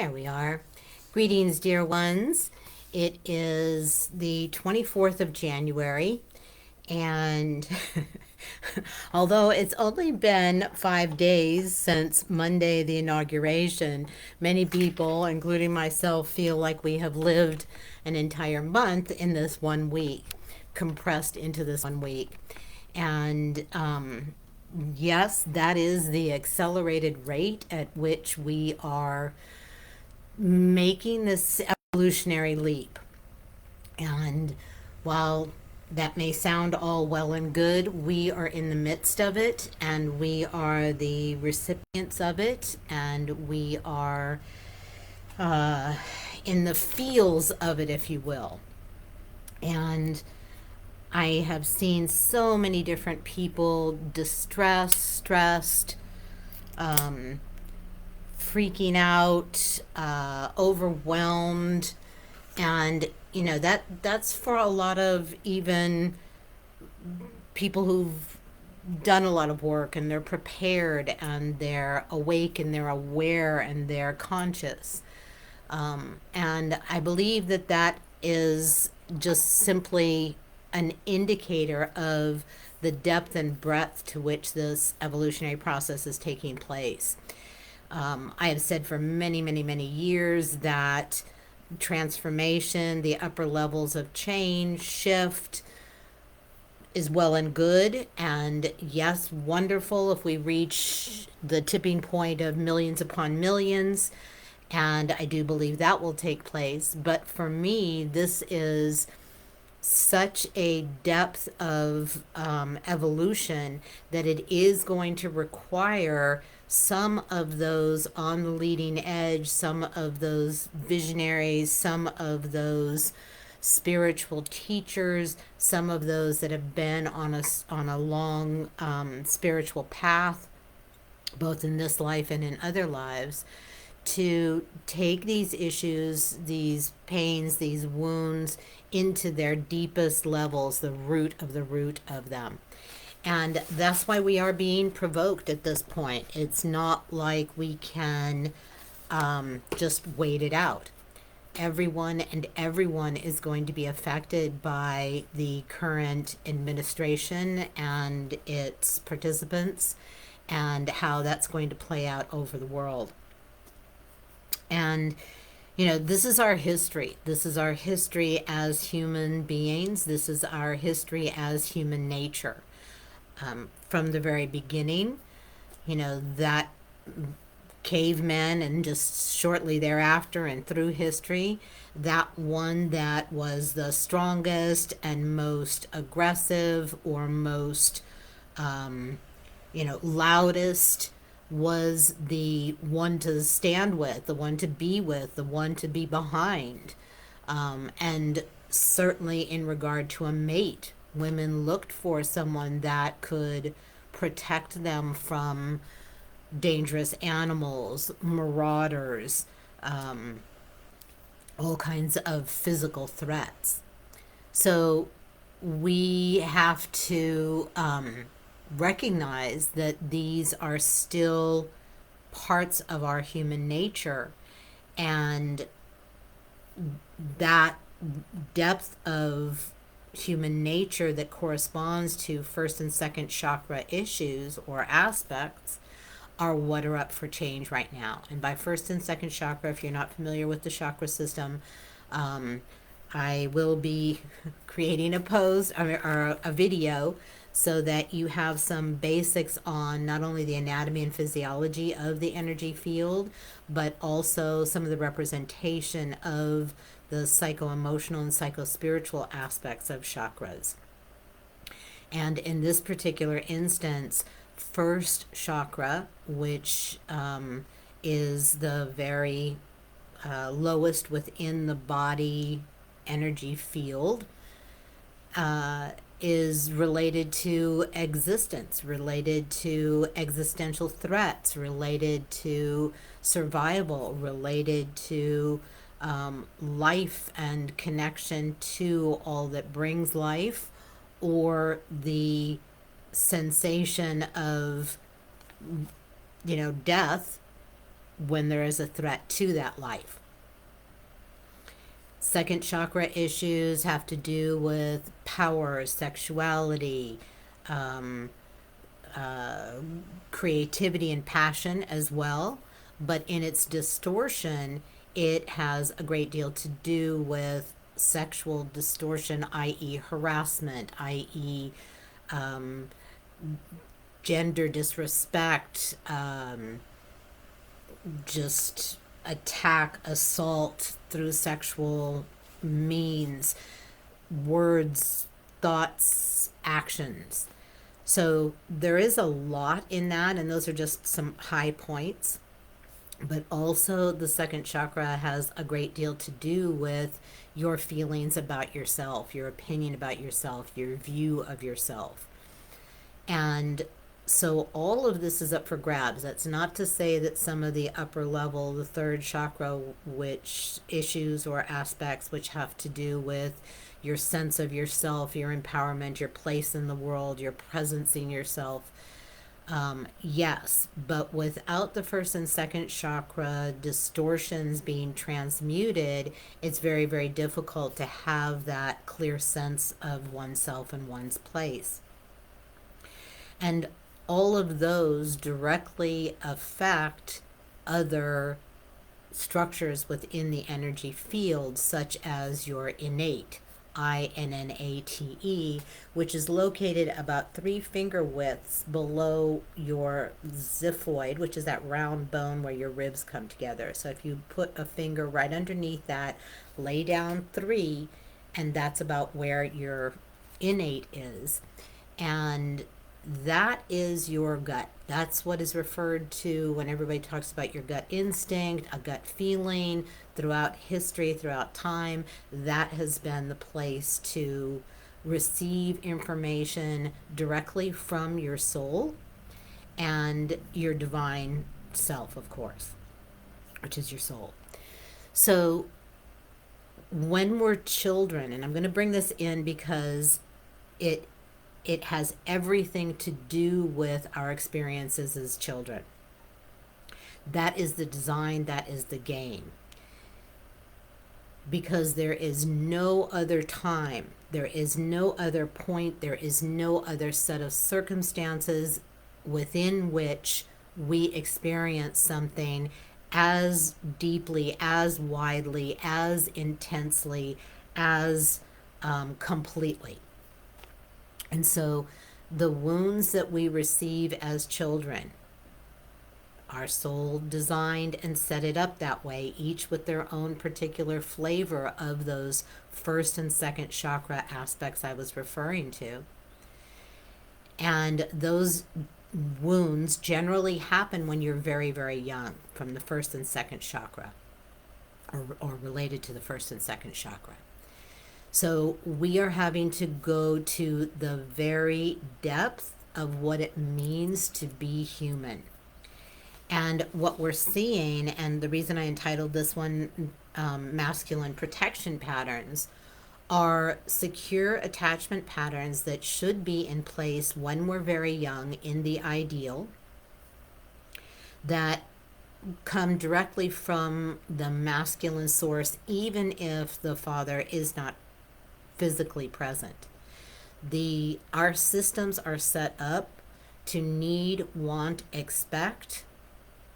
There we are. Greetings, dear ones. It is the 24th of January, and although it's only been 5 days since Monday, the inauguration, many people, including myself, feel like we have lived an entire month in this 1 week, compressed into this 1 week. And yes, that is the accelerated rate at which we are making this evolutionary leap. And while that may sound all well and good, we are in the midst of it, and we are the recipients of it, and we are in the feels of it, if you will. And I have seen so many different people distressed, stressed, um, freaking out, overwhelmed, and that's for a lot of even people who've done a lot of work and they're prepared and they're awake and they're aware and they're conscious. And I believe that that is just simply an indicator of the depth and breadth to which this evolutionary process is taking place. I have said for many, many, many years that transformation, the upper levels of change, shift, is well and good. And yes, wonderful if we reach the tipping point of millions upon millions. And I do believe that will take place. But for me, this is such a depth of evolution that it is going to require some of those on the leading edge, some of those visionaries, some of those spiritual teachers, some of those that have been on a long spiritual path, both in this life and in other lives, to take these issues, these pains, these wounds into their deepest levels, the root of them. And that's why we are being provoked at this point. It's not like we can just wait it out. Everyone is going to be affected by the current administration and its participants and how that's going to play out over the world. And, this is our history. This is our history as human beings. This is our history as human nature. From the very beginning, that cavemen, and just shortly thereafter and through history, that one that was the strongest and most aggressive or most, loudest was the one to stand with, the one to be with, the one to be behind. And certainly in regard to a mate, women looked for someone that could protect them from dangerous animals, marauders, all kinds of physical threats. So we have to recognize that these are still parts of our human nature, and that depth of human nature that corresponds to first and second chakra issues or aspects are what are up for change right now. And by first and second chakra, if you're not familiar with the chakra system, I will be creating a post or a video so that you have some basics on not only the anatomy and physiology of the energy field, but also some of the representation of the psycho-emotional and psycho-spiritual aspects of chakras. And in this particular instance, first chakra, which is the very lowest within the body energy field, is related to existence, related to existential threats, related to survival, related to life and connection to all that brings life, or the sensation of, death when there is a threat to that life. Second chakra issues have to do with power, sexuality, um, creativity, and passion as well. But in its distortion, it has a great deal to do with sexual distortion, i.e., harassment, i.e., um, gender disrespect, just attack, assault through sexual means, words, thoughts, actions. So there is a lot in that, and those are just some high points. But also, the second chakra has a great deal to do with your feelings about yourself, your opinion about yourself, your view of yourself. And so all of this is up for grabs. That's not to say that some of the upper level, the third chakra, which issues or aspects which have to do with your sense of yourself, your empowerment, your place in the world, your presence in yourself. Yes, but without the first and second chakra distortions being transmuted, it's very, very difficult to have that clear sense of oneself and one's place. And all of those directly affect other structures within the energy field, such as your innate, INNATE, which is located about 3 finger widths below your xiphoid, which is that round bone where your ribs come together. So if you put a finger right underneath that, lay down 3, and that's about where your innate is. And that is your gut. That's what is referred to when everybody talks about your gut instinct, a gut feeling throughout history, throughout time. That has been the place to receive information directly from your soul and your divine self, of course, which is your soul. So when we're children, and I'm going to bring this in because it has everything to do with our experiences as children. That is the design, that is the game. Because there is no other time, there is no other point, there is no other set of circumstances within which we experience something as deeply, as widely, as intensely, as completely. And so the wounds that we receive as children, our soul designed and set it up that way, each with their own particular flavor of those first and second chakra aspects I was referring to. And those wounds generally happen when you're very, very young, from the first and second chakra, or related to the first and second chakra. So we are having to go to the very depth of what it means to be human. And what we're seeing, and the reason I entitled this one Masculine Protection Patterns, are secure attachment patterns that should be in place when we're very young in the ideal, that come directly from the masculine source, even if the father is not physically present. Our systems are set up to need, want, expect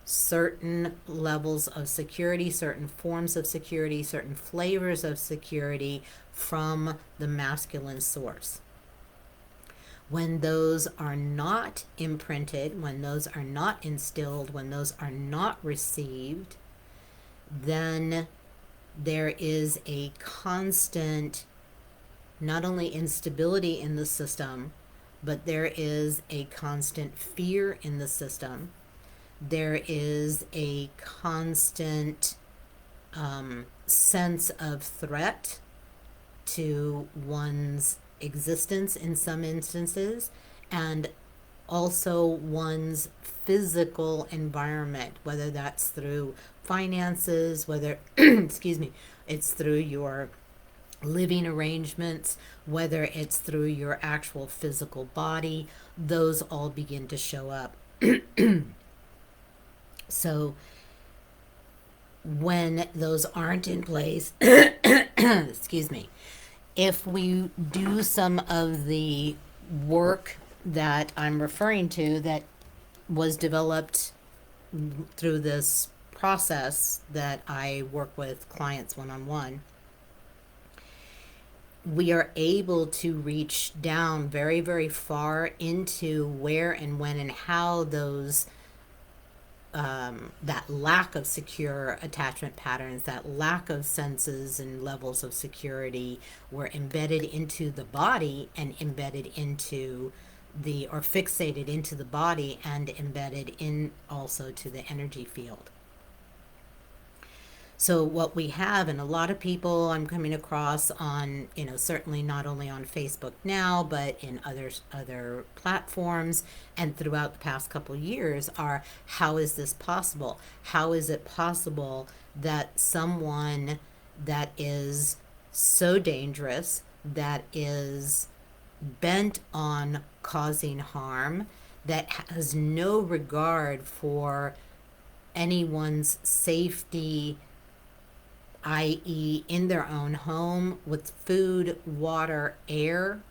certain levels of security, certain forms of security, certain flavors of security from the masculine source. When those are not imprinted, when those are not instilled, when those are not received, then there is a constant not only instability in the system, but there is a constant fear in the system. There is a constant sense of threat to one's existence in some instances, and also one's physical environment, whether that's through finances, whether, excuse me, it's through your living arrangements, whether it's through your actual physical body, those all begin to show up. So when those aren't in place, excuse me, if we do some of the work that I'm referring to that was developed through this process that I work with clients one on one, we are able to reach down very, very far into where and when and how those that lack of secure attachment patterns, that lack of senses and levels of security were embedded into the body and embedded into or fixated into the body and embedded in also to the energy field. So what we have, and a lot of people I'm coming across on, certainly not only on Facebook now, but in other platforms and throughout the past couple of years, are how is this possible? How is it possible that someone that is so dangerous, that is bent on causing harm, that has no regard for anyone's safety, i.e., in their own home with food, water, air,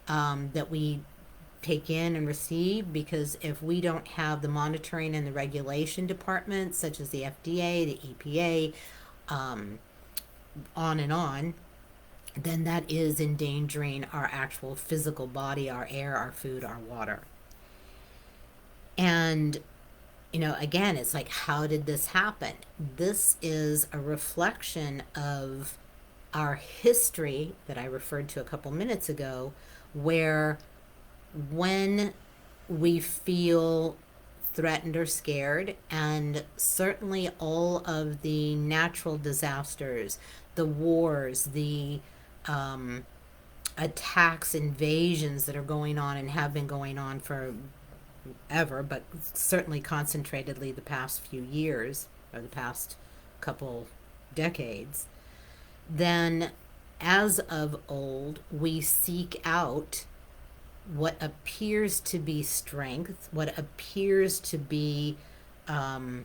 that we take in and receive, because if we don't have the monitoring and the regulation departments, such as the FDA, the EPA, on and on, then that is endangering our actual physical body, our air, our food, our water. And again, it's like, how did this happen? This is a reflection of our history that I referred to a couple minutes ago, where when we feel threatened or scared, and certainly all of the natural disasters, the wars, the attacks, invasions that are going on and have been going on for ever, but certainly concentratedly the past few years or the past couple decades, then as of old, we seek out what appears to be strength, what appears to be, someone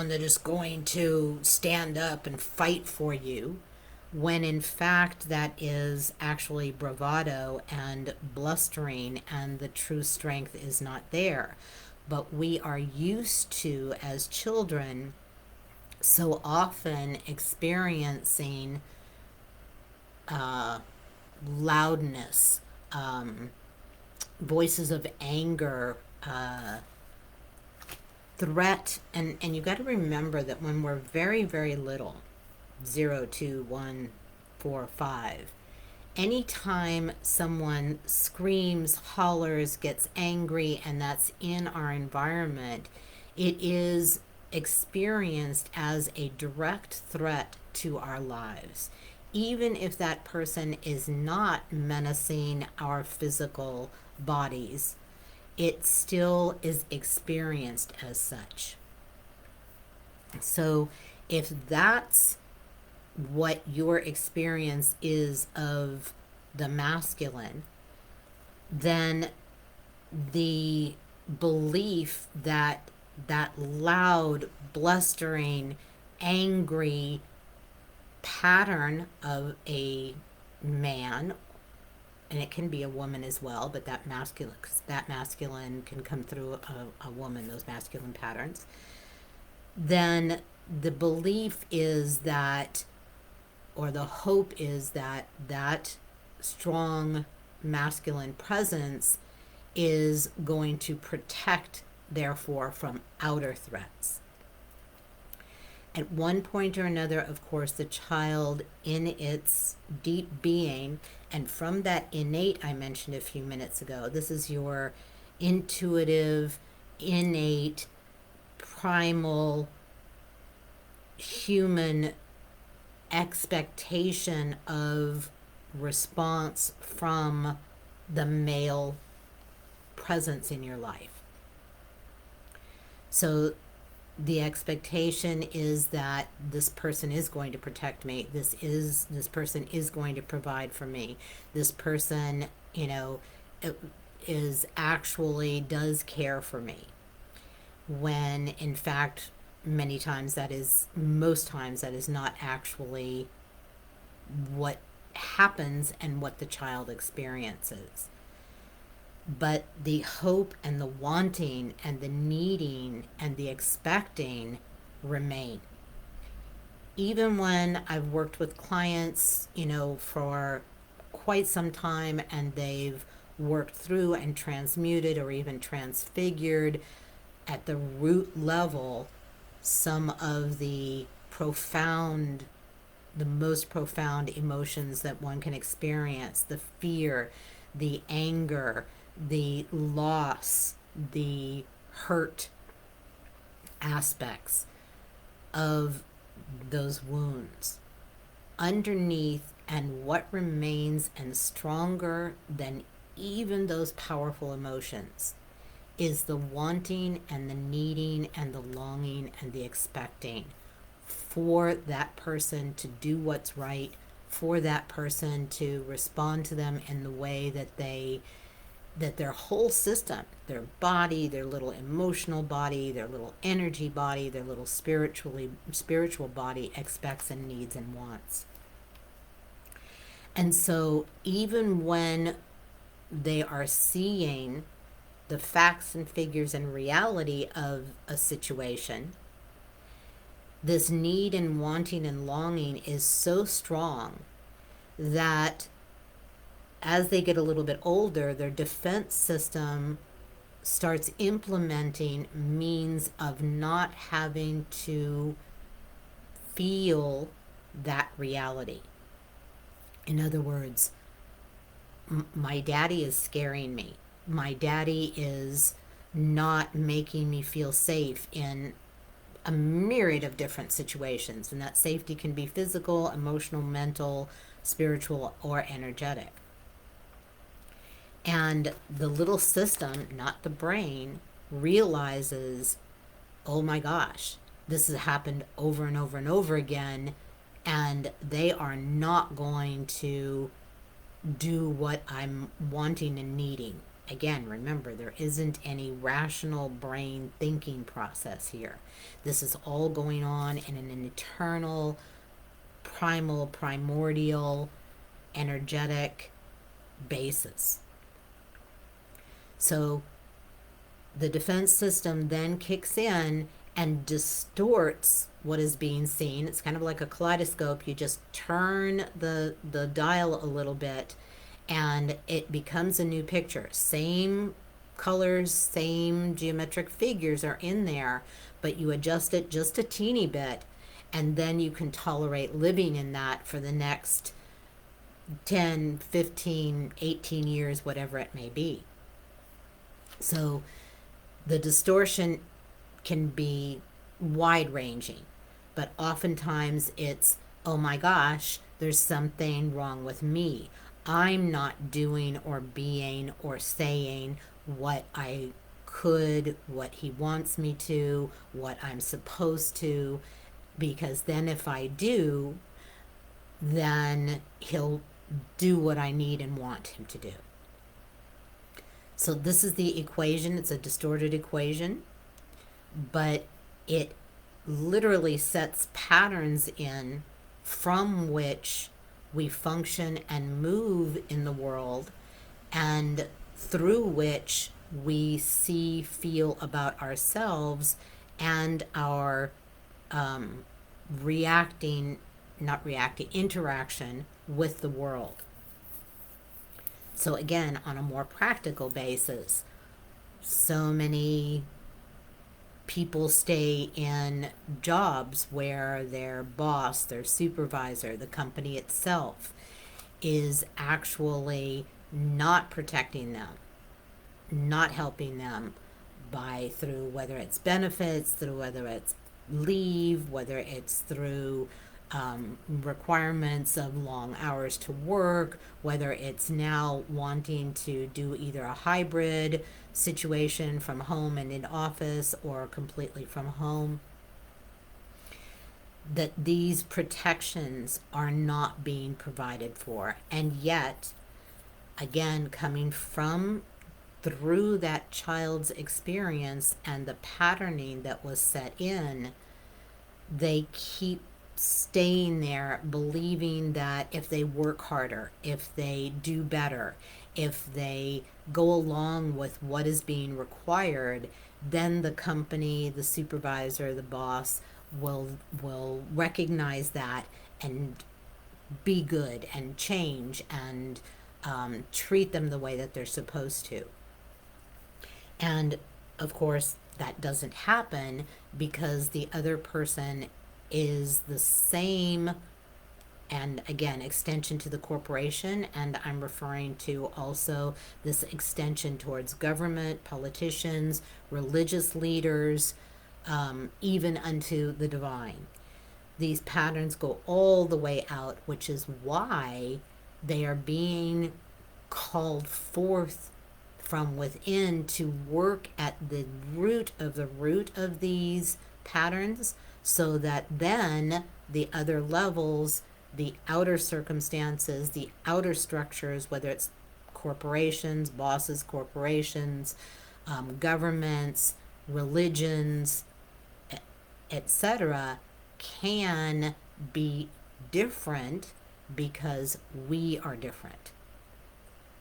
that is going to stand up and fight for you, when in fact that is actually bravado and blustering, and the true strength is not there. But we are used to, as children, so often experiencing loudness, voices of anger, threat. And you got to remember that when we're very, very little, 0, 2, 1, 4, 5, anytime someone screams, hollers, gets angry, and that's in our environment, it is experienced as a direct threat to our lives. Even if that person is not menacing our physical bodies, it still is experienced as such. So if that's what your experience is of the masculine, then the belief that that loud, blustering, angry pattern of a man, and it can be a woman as well, but that masculine can come through a woman, those masculine patterns, then the belief is that, or the hope is that, that strong masculine presence is going to protect, therefore, from outer threats. At one point or another, of course, the child in its deep being, and from that innate I mentioned a few minutes ago, this is your intuitive, innate, primal, human expectation of response from the male presence in your life. So the expectation is that this person is going to protect me. This person is going to provide for me. This person, is actually does care for me. When in fact, most times that is not actually what happens and what the child experiences. But the hope and the wanting and the needing and the expecting remain. Even when I've worked with clients, for quite some time, and they've worked through and transmuted or even transfigured at the root level some of the most profound emotions that one can experience: the fear, the anger, the loss, the hurt aspects of those wounds. Underneath, and what remains and stronger than even those powerful emotions, is the wanting and the needing and the longing and the expecting for that person to do what's right, for that person to respond to them in the way that their whole system, their body, their little emotional body, their little energy body, their little spiritual body expects and needs and wants. And so even when they are seeing the facts and figures and reality of a situation, this need and wanting and longing is so strong that as they get a little bit older, their defense system starts implementing means of not having to feel that reality. In other words, my daddy is scaring me. My daddy is not making me feel safe in a myriad of different situations. And that safety can be physical, emotional, mental, spiritual, or energetic. And the little system, not the brain, realizes, oh my gosh, this has happened over and over and over again, and they are not going to do what I'm wanting and needing. Again, remember, there isn't any rational brain thinking process here. This is all going on in an eternal, primal, primordial, energetic basis. So the defense system then kicks in and distorts what is being seen. It's kind of like a kaleidoscope. You just turn the dial a little bit and it becomes a new picture. Same colors, same geometric figures are in there, but you adjust it just a teeny bit, and then you can tolerate living in that for the next 10, 15, 18 years, whatever it may be. So the distortion can be wide ranging, but oftentimes it's, oh my gosh, there's something wrong with me. I'm not doing or being or saying what I could, what he wants me to, what I'm supposed to, because then if I do, then he'll do what I need and want him to do. So this is the equation. It's a distorted equation, but it literally sets patterns in from which we function and move in the world, and through which we see, feel about ourselves and our interaction with the world. So again, on a more practical basis, so many people stay in jobs where their boss, their supervisor, the company itself is actually not protecting them, not helping them through whether it's benefits, through whether it's leave, whether it's through requirements of long hours to work, whether it's now wanting to do either a hybrid situation from home and in office or completely from home, that these protections are not being provided for. And yet, again, coming from through that child's experience and the patterning that was set in, they keep staying there believing that if they work harder, if they do better, if they go along with what is being required, then the company, the supervisor, the boss will recognize that and be good and change and treat them the way that they're supposed to. And of course, that doesn't happen because the other person is the same, and again, extension to the corporation. And I'm referring to also this extension towards government, politicians, religious leaders, even unto the divine. These patterns go all the way out, which is why they are being called forth from within to work at the root of these patterns, so that then the other levels, the outer circumstances, the outer structures, whether it's corporations, bosses, corporations, governments, religions, etc., can be different because we are different.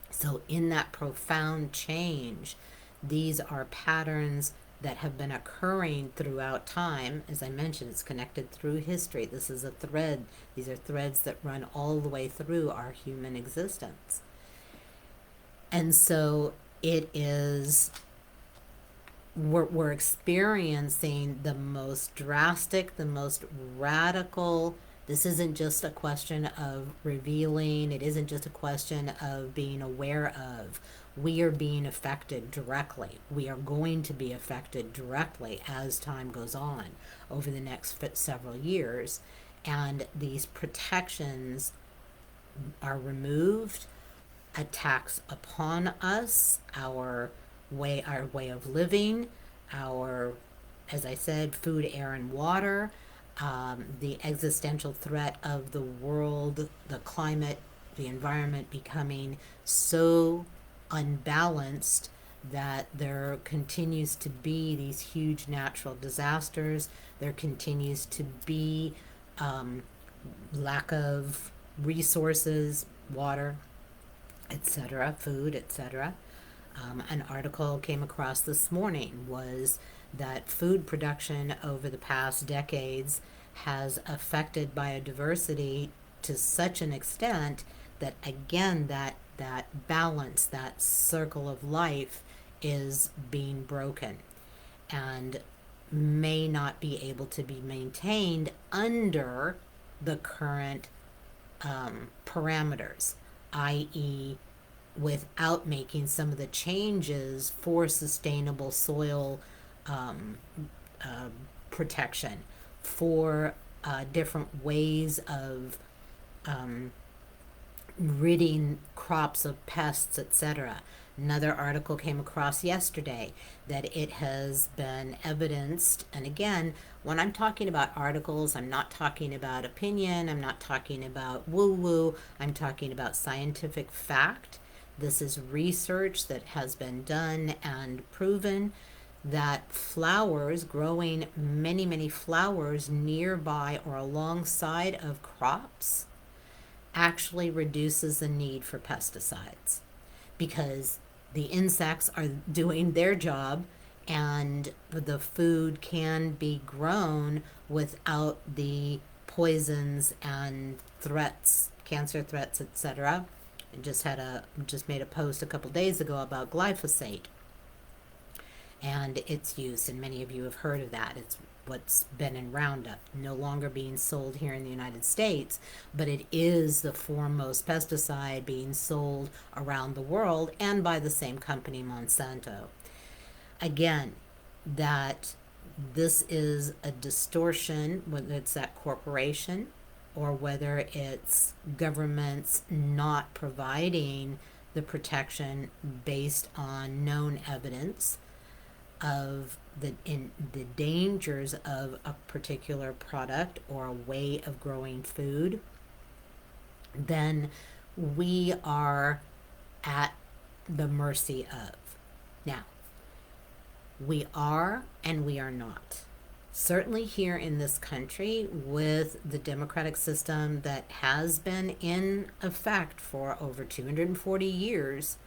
So, in that profound change, these are patterns that have been occurring throughout time. As I mentioned, it's connected through history. This is a thread. These are threads that run all the way through our human existence. And so, it is, we're experiencing the most drastic, the most radical. This isn't just a question of revealing, it isn't just a question of being aware of. We are being affected directly. We are going to be affected directly as time goes on over the next several years. And these protections are removed, attacks upon us, our way of living, our, as I said, food, air, and water, the existential threat of the world, the climate, the environment becoming so unbalanced that there continues to be these huge natural disasters. There continues to be lack of resources, water, etc., food, etc. An article came across this morning was that food production over the past decades has affected biodiversity to such an extent that, again, that balance, that circle of life is being broken and may not be able to be maintained under the current parameters, i.e., without making some of the changes for sustainable soil um, uh, protection, for different ways of um, ridding crops of pests, etc. Another article came across yesterday that it has been evidenced, and again, when I'm talking about articles, I'm not talking about opinion, I'm not talking about woo woo, I'm talking about scientific fact. This is research that has been done and proven that flowers, growing many, many flowers nearby or alongside of crops, actually reduces the need for pesticides because the insects are doing their job and the food can be grown without the poisons and threats, cancer threats, etc. I just made a post a couple days ago about glyphosate and its use, and many of you have heard of that. It's what's been in Roundup, no longer being sold here in the United States, but it is the foremost pesticide being sold around the world and by the same company, Monsanto. Again, that this is a distortion, whether it's that corporation or whether it's governments not providing the protection based on known evidence of the dangers of a particular product or a way of growing food, then we are at the mercy of. Now, we are and we are not. Certainly here in this country, with the democratic system that has been in effect for over 240 years,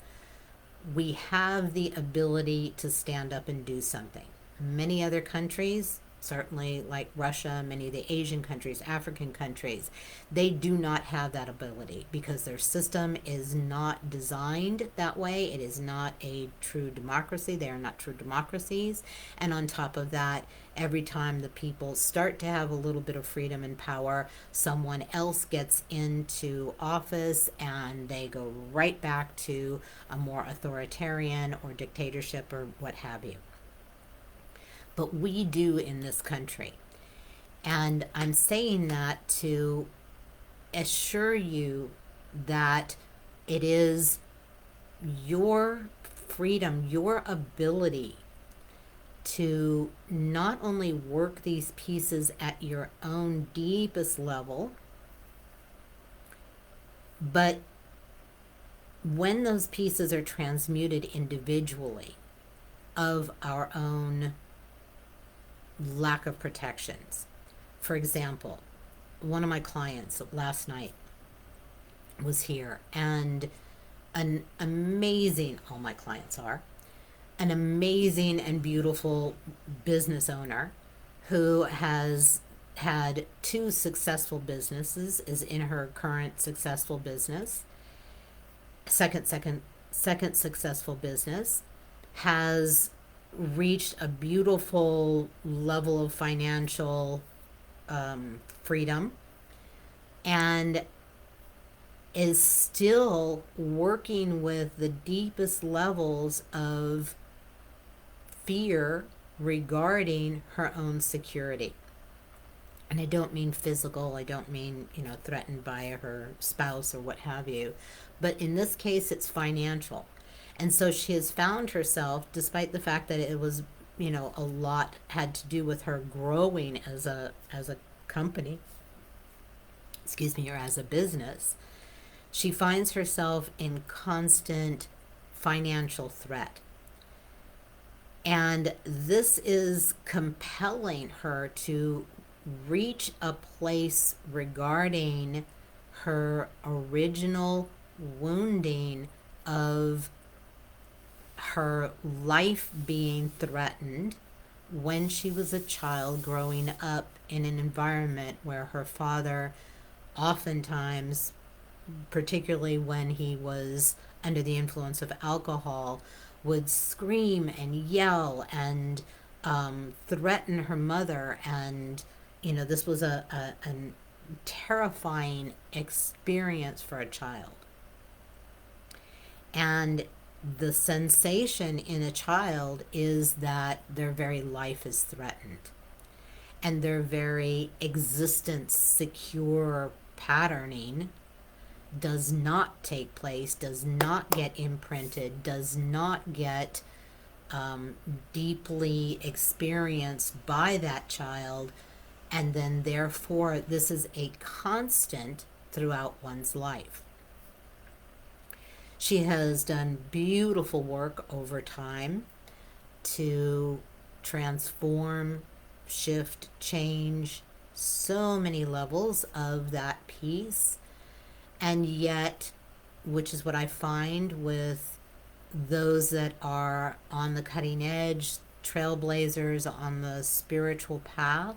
we have the ability to stand up and do something. Many other countries, certainly like Russia, many of the Asian countries, African countries, they do not have that ability because their system is not designed that way. It is not a true democracy. They are not true democracies. And on top of that, every time the people start to have a little bit of freedom and power, someone else gets into office and they go right back to a more authoritarian or dictatorship or what have you. But we do in this country. And I'm saying that to assure you that it is your freedom, your ability to not only work these pieces at your own deepest level, but when those pieces are transmuted individually of our own lack of protections. For example, one of my clients last night was here, and an amazing, all my clients are, an amazing and beautiful business owner who has had two successful businesses, is in her current successful business, second successful business, has reached a beautiful level of financial freedom, and is still working with the deepest levels of fear regarding her own security. And I don't mean physical, I don't mean, threatened by her spouse or what have you. But in this case, it's financial. And so she has found herself, despite the fact that it was, a lot had to do with her growing as a company, excuse me, or as a business, she finds herself in constant financial threat. And this is compelling her to reach a place regarding her original wounding of her life being threatened when she was a child growing up in an environment where her father oftentimes, particularly when he was under the influence of alcohol, would scream and yell and threaten her mother. And, this was a terrifying experience for a child. And the sensation in a child is that their very life is threatened and their very existence secure patterning does not take place, does not get imprinted, does not get deeply experienced by that child, and then therefore this is a constant throughout one's life. She has done beautiful work over time to transform, shift, change so many levels of that piece. And yet, which is what I find with those that are on the cutting edge, trailblazers on the spiritual path,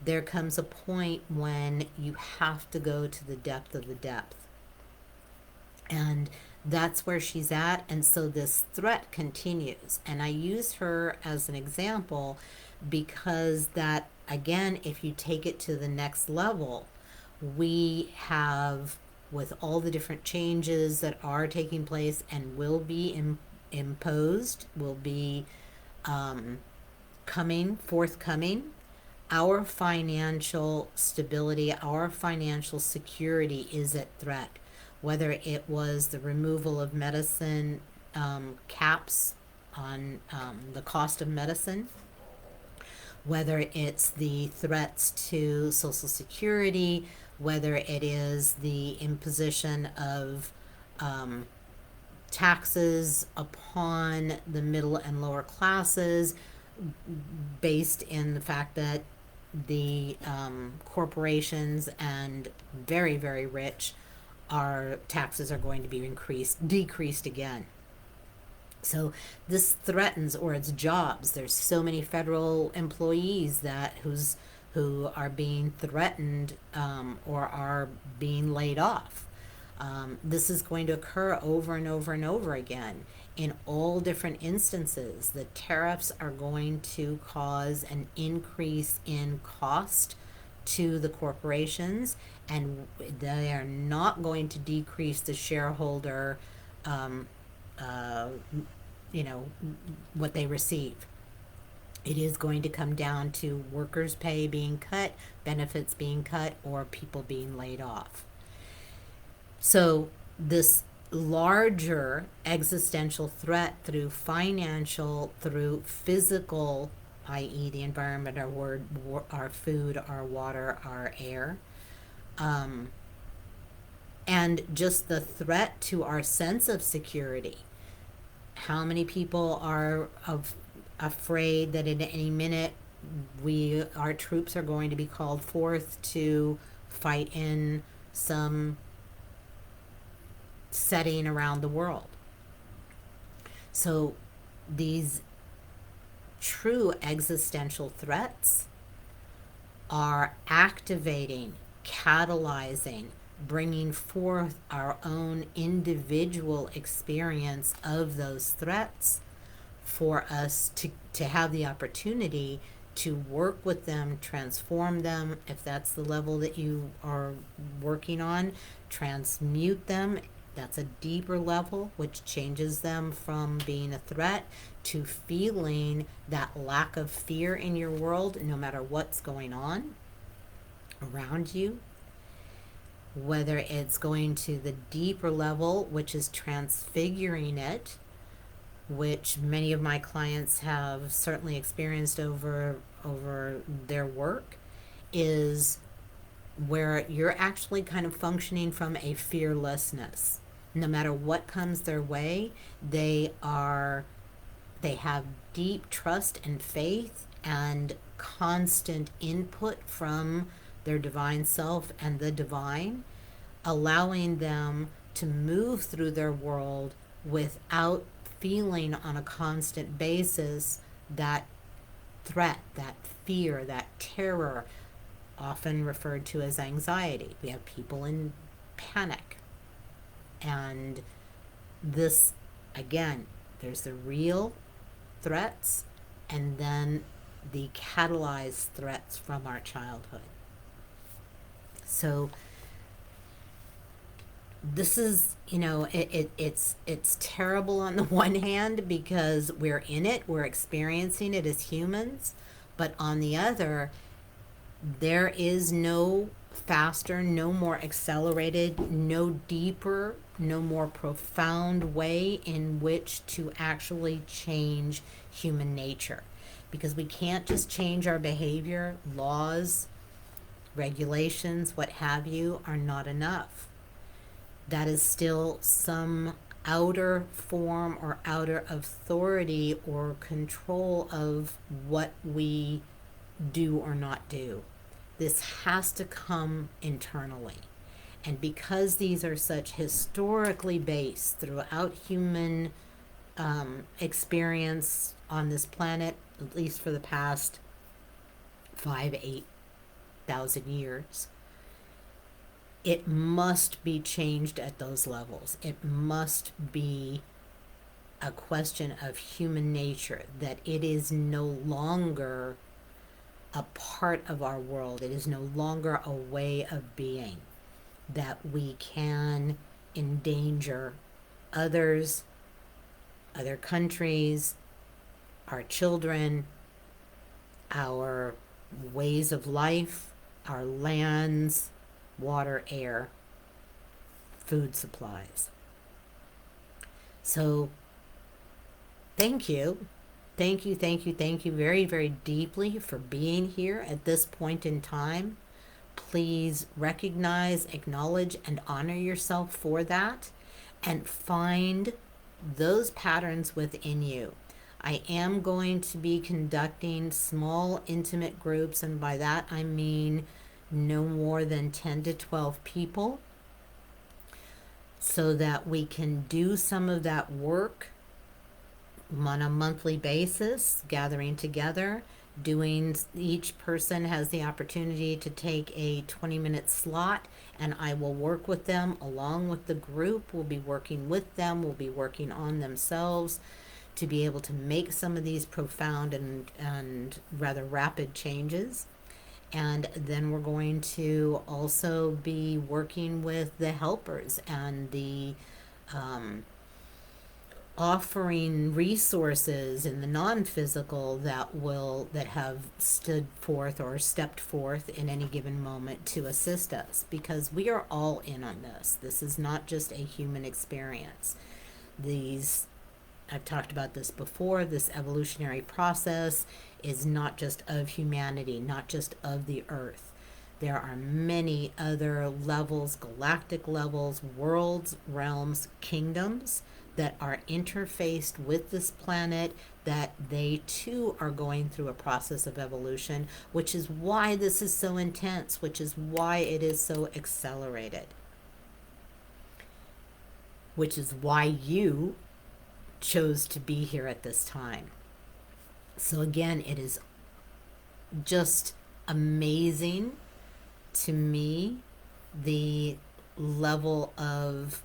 there comes a point when you have to go to the depth of the depth. And that's where she's at. And so this threat continues. And I use her as an example because that, again, if you take it to the next level, we have, with all the different changes that are taking place and will be imposed, will be forthcoming, our financial stability, our financial security is at threat. Whether it was the removal of medicine caps on the cost of medicine, whether it's the threats to Social Security, whether it is the imposition of taxes upon the middle and lower classes, based in the fact that the corporations and very, very rich, our taxes are going to be decreased again. So this threatens, or it's jobs. There's so many federal employees who are being threatened, or are being laid off. This is going to occur over and over and over again in all different instances. The tariffs are going to cause an increase in cost to the corporations, and they are not going to decrease the shareholder, um, uh, what they receive. It is going to come down to workers' pay being cut, benefits being cut, or people being laid off. So, this larger existential threat through financial, through physical, i.e., the environment, our food, our water, our air, um, and just the threat to our sense of security. How many people are afraid that at any minute our troops are going to be called forth to fight in some setting around the world? So these true existential threats are activating, catalyzing, bringing forth our own individual experience of those threats for us to have the opportunity to work with them, transform them, if that's the level that you are working on, transmute them. That's a deeper level, which changes them from being a threat to feeling that lack of fear in your world, no matter what's going on around you. Whether it's going to the deeper level, which is transfiguring it, which many of my clients have certainly experienced over their work, is where you're actually kind of functioning from a fearlessness. No matter what comes their way, they have deep trust and faith and constant input from their divine self and the divine, allowing them to move through their world without feeling on a constant basis that threat, that fear, that terror, often referred to as anxiety. We have people in panic. And this, again, there's the real threats and then the catalyzed threats from our childhood. So this is, it's terrible on the one hand because we're in it, we're experiencing it as humans, but on the other, there is no faster, no more accelerated, no deeper, no more profound way in which to actually change human nature. Because we can't just change our behavior. Laws, regulations, what have you, are not enough. That is still some outer form or outer authority or control of what we do or not do. This has to come internally. And because these are such historically based throughout human experience on this planet, at least for the past 8,000 years, it must be changed at those levels. It must be a question of human nature, that it is no longer a part of our world. It is no longer a way of being, that we can endanger others, other countries, our children, our ways of life, our lands, water, air, food supplies. So thank you. Thank you very, very deeply for being here at this point in time. Please recognize, acknowledge, and honor yourself for that, and find those patterns within you. I am going to be conducting small, intimate groups, and by that I mean no more than 10 to 12 people, so that we can do some of that work on a monthly basis, gathering together, doing, each person has the opportunity to take a 20-minute slot, and I will work with them along with the group. We'll be working with them, we'll be working on themselves to be able to make some of these profound and rather rapid changes. And then we're going to also be working with the helpers and the offering resources in the non-physical that have stood forth or stepped forth in any given moment to assist us, because we are all in on this. This is not just a human experience. These, I've talked about this before, this evolutionary process is not just of humanity, not just of the earth. There are many other levels, galactic levels, worlds, realms, kingdoms that are interfaced with this planet, that they too are going through a process of evolution, which is why this is so intense, which is why it is so accelerated, which is why you chose to be here at this time. So again, it is just amazing to me the level of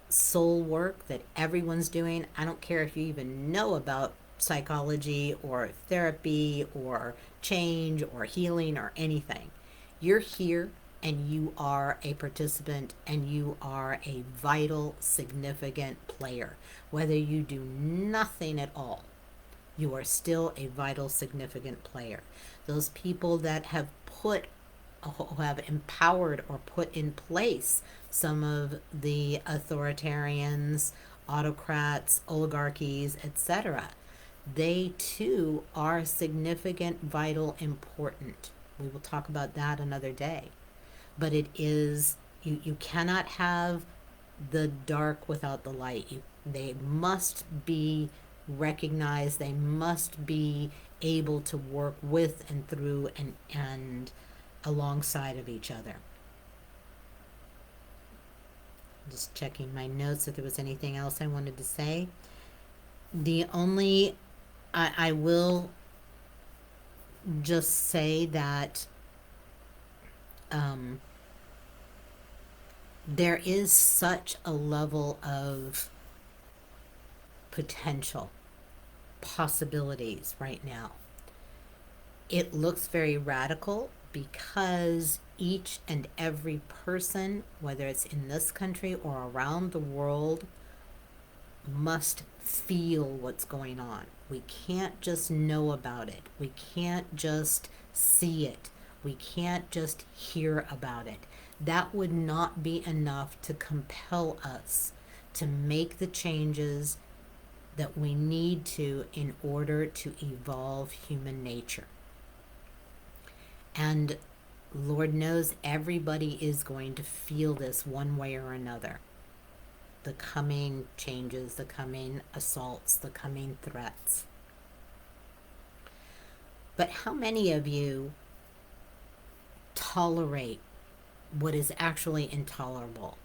soul work that everyone's doing. I don't care if you even know about psychology or therapy or change or healing or anything. You're here and you are a participant and you are a vital, significant player. Whether you do nothing at all, you are still a vital, significant player. Those people that have empowered or put in place some of the authoritarians, autocrats, oligarchies, etc., they too are significant, vital, important. We will talk about that another day. But it is, you cannot have the dark without the light. They must be recognized, they must be able to work with and through and alongside of each other. Just checking my notes if there was anything else I wanted to say. The only, I will just say that there is such a level of potential, possibilities right now. It looks very radical because each and every person, whether it's in this country or around the world, must feel what's going on. We can't just know about it. We can't just see it. We can't just hear about it. That would not be enough to compel us to make the changes that we need to in order to evolve human nature. And Lord knows everybody is going to feel this one way or another. The coming changes, the coming assaults, the coming threats. But how many of you tolerate what is actually intolerable?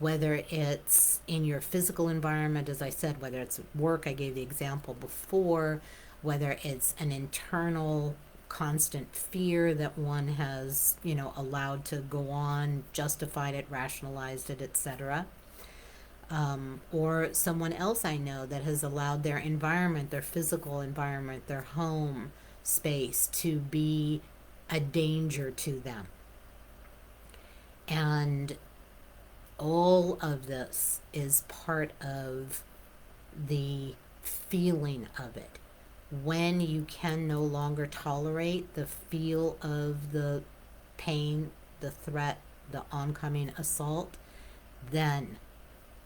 Whether it's in your physical environment, as I said, whether it's work, I gave the example before, whether it's an internal constant fear that one has, allowed to go on, justified it, rationalized it, etc. Or someone else I know that has allowed their environment, their physical environment, their home space to be a danger to them. And all of this is part of the feeling of it. When you can no longer tolerate the feel of the pain, the threat, the oncoming assault, then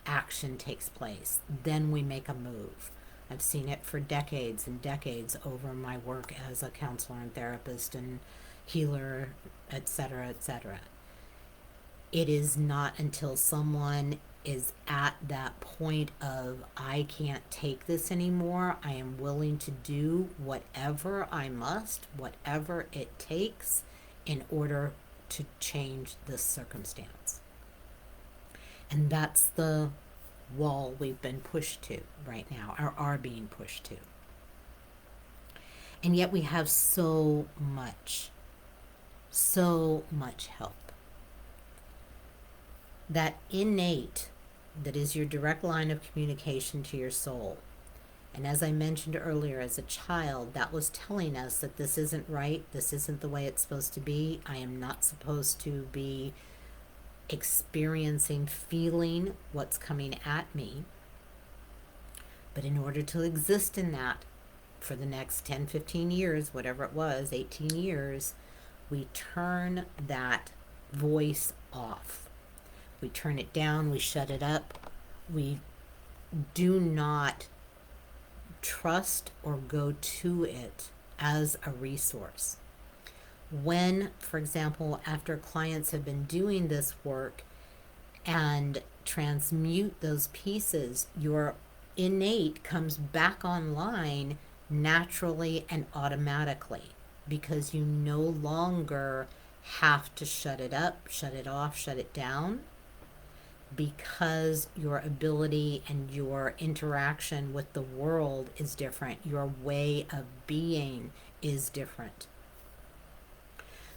action takes place. Then we make a move. I've seen it for decades and decades over my work as a counselor and therapist and healer, etc., etc. It is not until someone is at that point of, I can't take this anymore. I am willing to do whatever I must, whatever it takes in order to change this circumstance. And that's the wall we've been pushed to right now, or are being pushed to. And yet we have so much help. That innate, that is your direct line of communication to your soul. And as I mentioned earlier, as a child, that was telling us that this isn't right, this isn't the way it's supposed to be, I am not supposed to be experiencing, feeling what's coming at me. But in order to exist in that for the next 10, 15 years, whatever it was, 18 years, we turn that voice off. We turn it down, we shut it up. We do not trust or go to it as a resource. When, for example, after clients have been doing this work and transmute those pieces, your innate comes back online naturally and automatically, because you no longer have to shut it up, shut it off, shut it down, because your ability and your interaction with the world is different. Your way of being is different.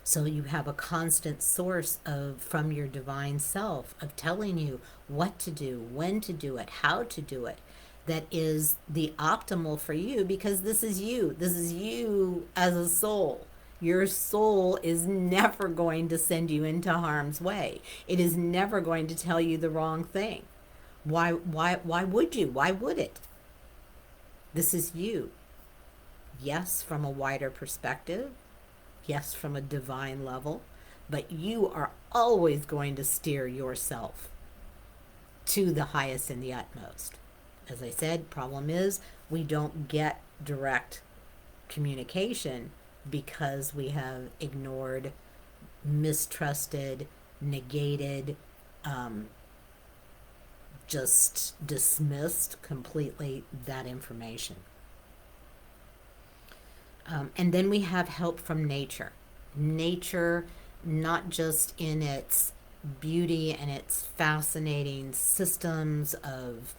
So you have a constant source of, from your divine self, of telling you what to do, when to do it, how to do it, that is the optimal for you, because this is you. This is you as a soul. Your soul is never going to send you into harm's way. It is never going to tell you the wrong thing. Why would you? Why would it? This is you. Yes, from a wider perspective. Yes, from a divine level. But you are always going to steer yourself to the highest and the utmost. As I said, problem is we don't get direct communication because we have ignored, mistrusted, negated, just dismissed completely that information. And then we have help from nature. Nature, not just in its beauty and its fascinating systems of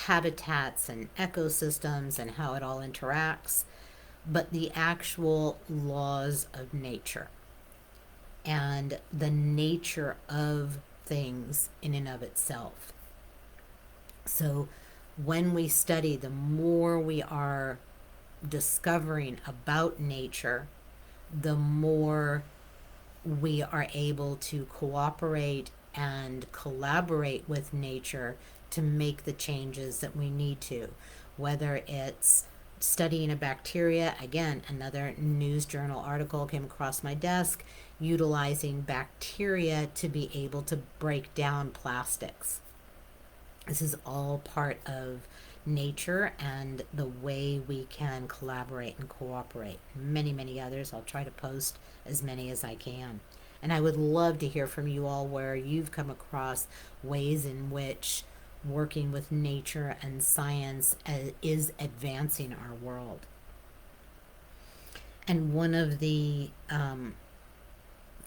habitats and ecosystems and how it all interacts, but the actual laws of nature and the nature of things in and of itself. So when we study, the more we are discovering about nature, the more we are able to cooperate and collaborate with nature to make the changes that we need to, whether it's studying a bacteria. Again, another news journal article came across my desk utilizing bacteria to be able to break down plastics. This is all part of nature and the way we can collaborate and cooperate. Many others. I'll try to post as many as I can. And I would love to hear from you all where you've come across ways in which working with nature and science is advancing our world. And one of the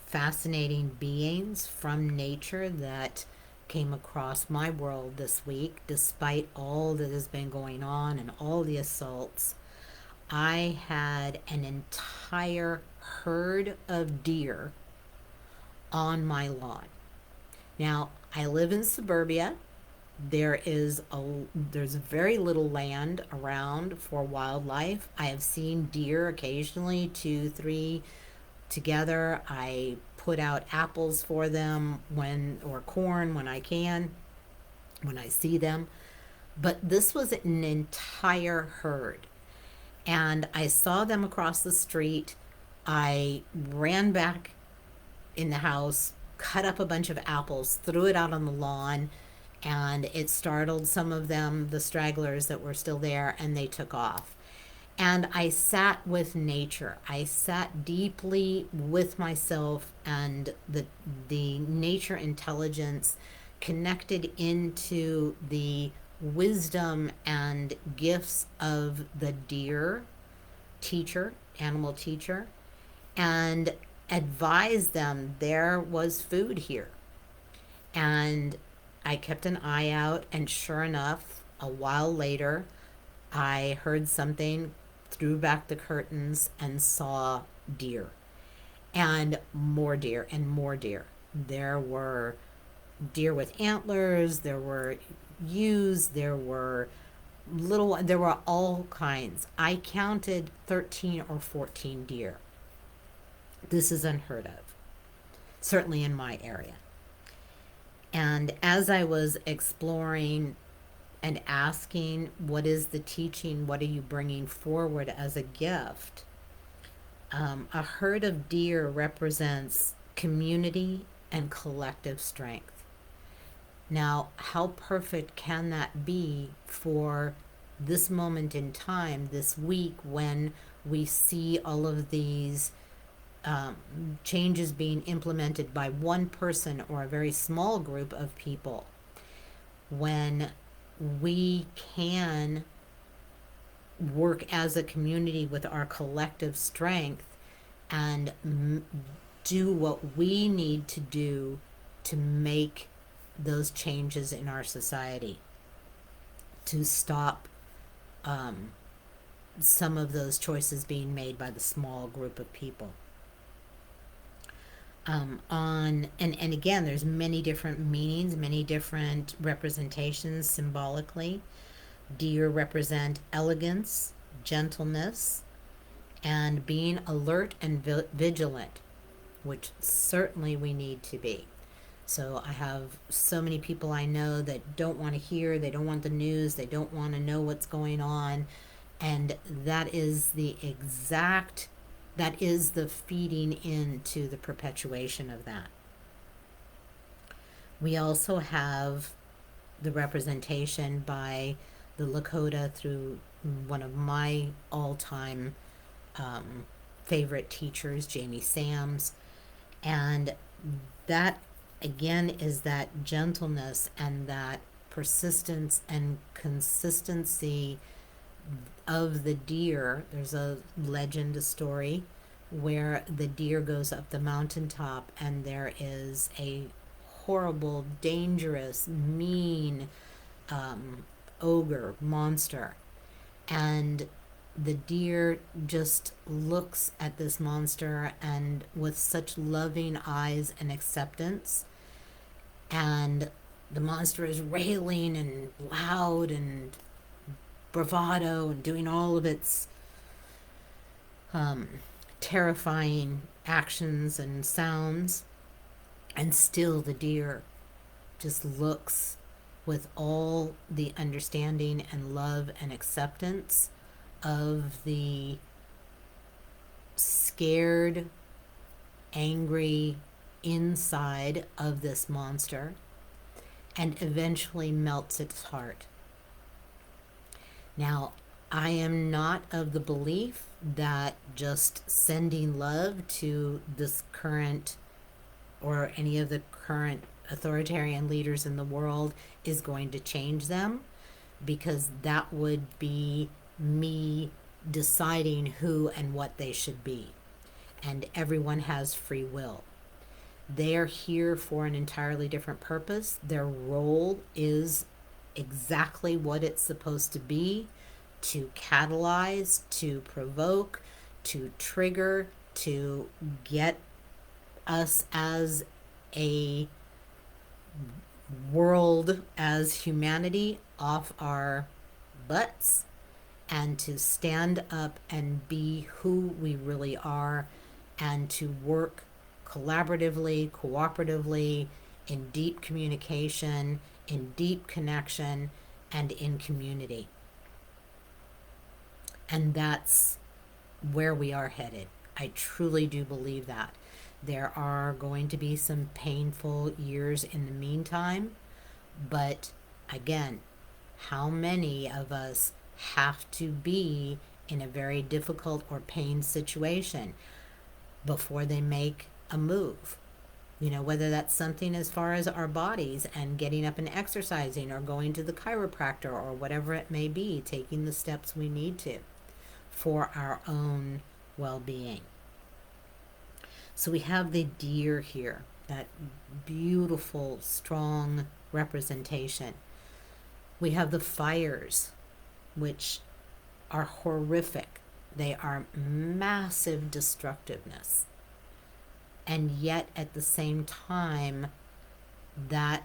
fascinating beings from nature that came across my world this week, despite all that has been going on and all the assaults, I had an entire herd of deer on my lawn. Now, I live in suburbia. There's very little land around for wildlife. I have seen deer occasionally, 2, 3 together. I put out apples for them or corn when I can, when I see them. But this was an entire herd. And I saw them across the street. I ran back in the house, cut up a bunch of apples, threw it out on the lawn, and it startled some of them, the stragglers that were still there, and they took off. And I sat with nature. I sat deeply with myself and the nature intelligence connected into the wisdom and gifts of the deer teacher, animal teacher, and advised them there was food here. And I kept an eye out, and sure enough, a while later, I heard something, threw back the curtains, and saw deer. And more deer, and more deer. There were deer with antlers, there were ewes, there were all kinds. I counted 13 or 14 deer. This is unheard of, certainly in my area. And as I was exploring and asking, what is the teaching? What are you bringing forward as a gift? A herd of deer represents community and collective strength. Now, how perfect can that be for this moment in time, this week, when we see all of these changes being implemented by one person or a very small group of people? When we can work as a community with our collective strength and do what we need to do to make those changes in our society, to stop some of those choices being made by the small group of people. And again, there's many different meanings, many different representations symbolically. Deer represent elegance, gentleness, and being alert and vigilant, which certainly we need to be. So I have so many people I know that don't want to hear, they don't want the news, they don't want to know what's going on. And that is the feeding into the perpetuation of that. We also have the representation by the Lakota through one of my all-time favorite teachers, Jamie Sams. And that, again, is that gentleness and that persistence and consistency of the deer. There's a legend, a story, where the deer goes up the mountaintop and there is a horrible, dangerous, mean ogre monster. And the deer just looks at this monster and with such loving eyes and acceptance. And the monster is railing and loud and bravado and doing all of its terrifying actions and sounds. And still the deer just looks with all the understanding and love and acceptance of the scared, angry inside of this monster, and eventually melts its heart. Now, I am not of the belief that just sending love to this current or any of the current authoritarian leaders in the world is going to change them, because that would be me deciding who and what they should be. And everyone has free will. They are here for an entirely different purpose. Their role is exactly what it's supposed to be: to catalyze, to provoke, to trigger, to get us as a world, as humanity, off our butts and to stand up and be who we really are, and to work collaboratively, cooperatively, in deep communication, in deep connection, and in community. And that's where we are headed. I truly do believe that. There are going to be some painful years in the meantime, but again, how many of us have to be in a very difficult or pain situation before they make a move? Whether that's something as far as our bodies and getting up and exercising or going to the chiropractor or whatever it may be, taking the steps we need to for our own well being. So we have the deer here, that beautiful, strong representation. We have the fires, which are horrific. They are massive destructiveness. And yet, at the same time, that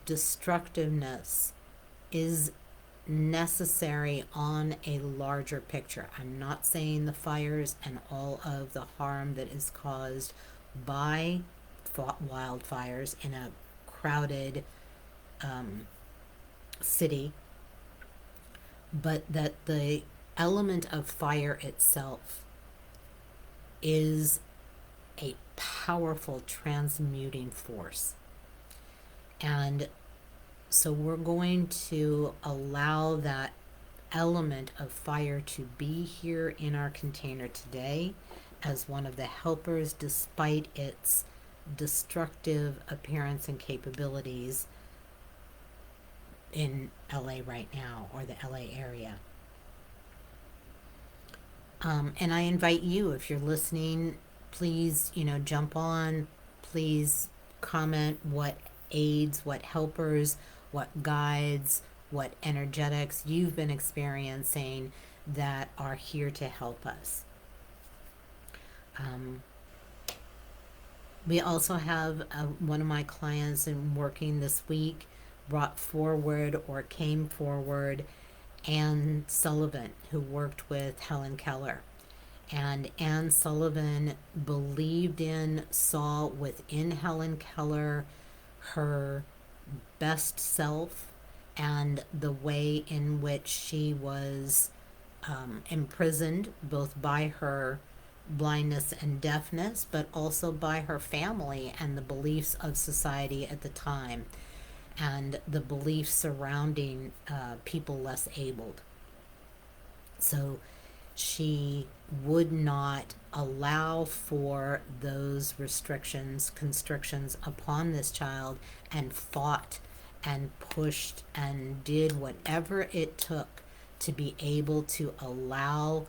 destructiveness is necessary on a larger picture. I'm not saying the fires and all of the harm that is caused by wildfires in a crowded city, but that the element of fire itself is a powerful transmuting force. And so we're going to allow that element of fire to be here in our container today as one of the helpers, despite its destructive appearance and capabilities in LA right now, or the LA area. And I invite you, if you're listening, please, jump on, please comment what aids, what helpers, what guides, what energetics you've been experiencing that are here to help us. We also have one of my clients in working this week brought forward or came forward Anne Sullivan, who worked with Helen Keller. And Anne Sullivan believed in, saw within Helen Keller her best self and the way in which she was imprisoned both by her blindness and deafness, but also by her family and the beliefs of society at the time, and the beliefs surrounding people less abled. So she would not allow for those restrictions, constrictions upon this child, and fought and pushed and did whatever it took to be able to allow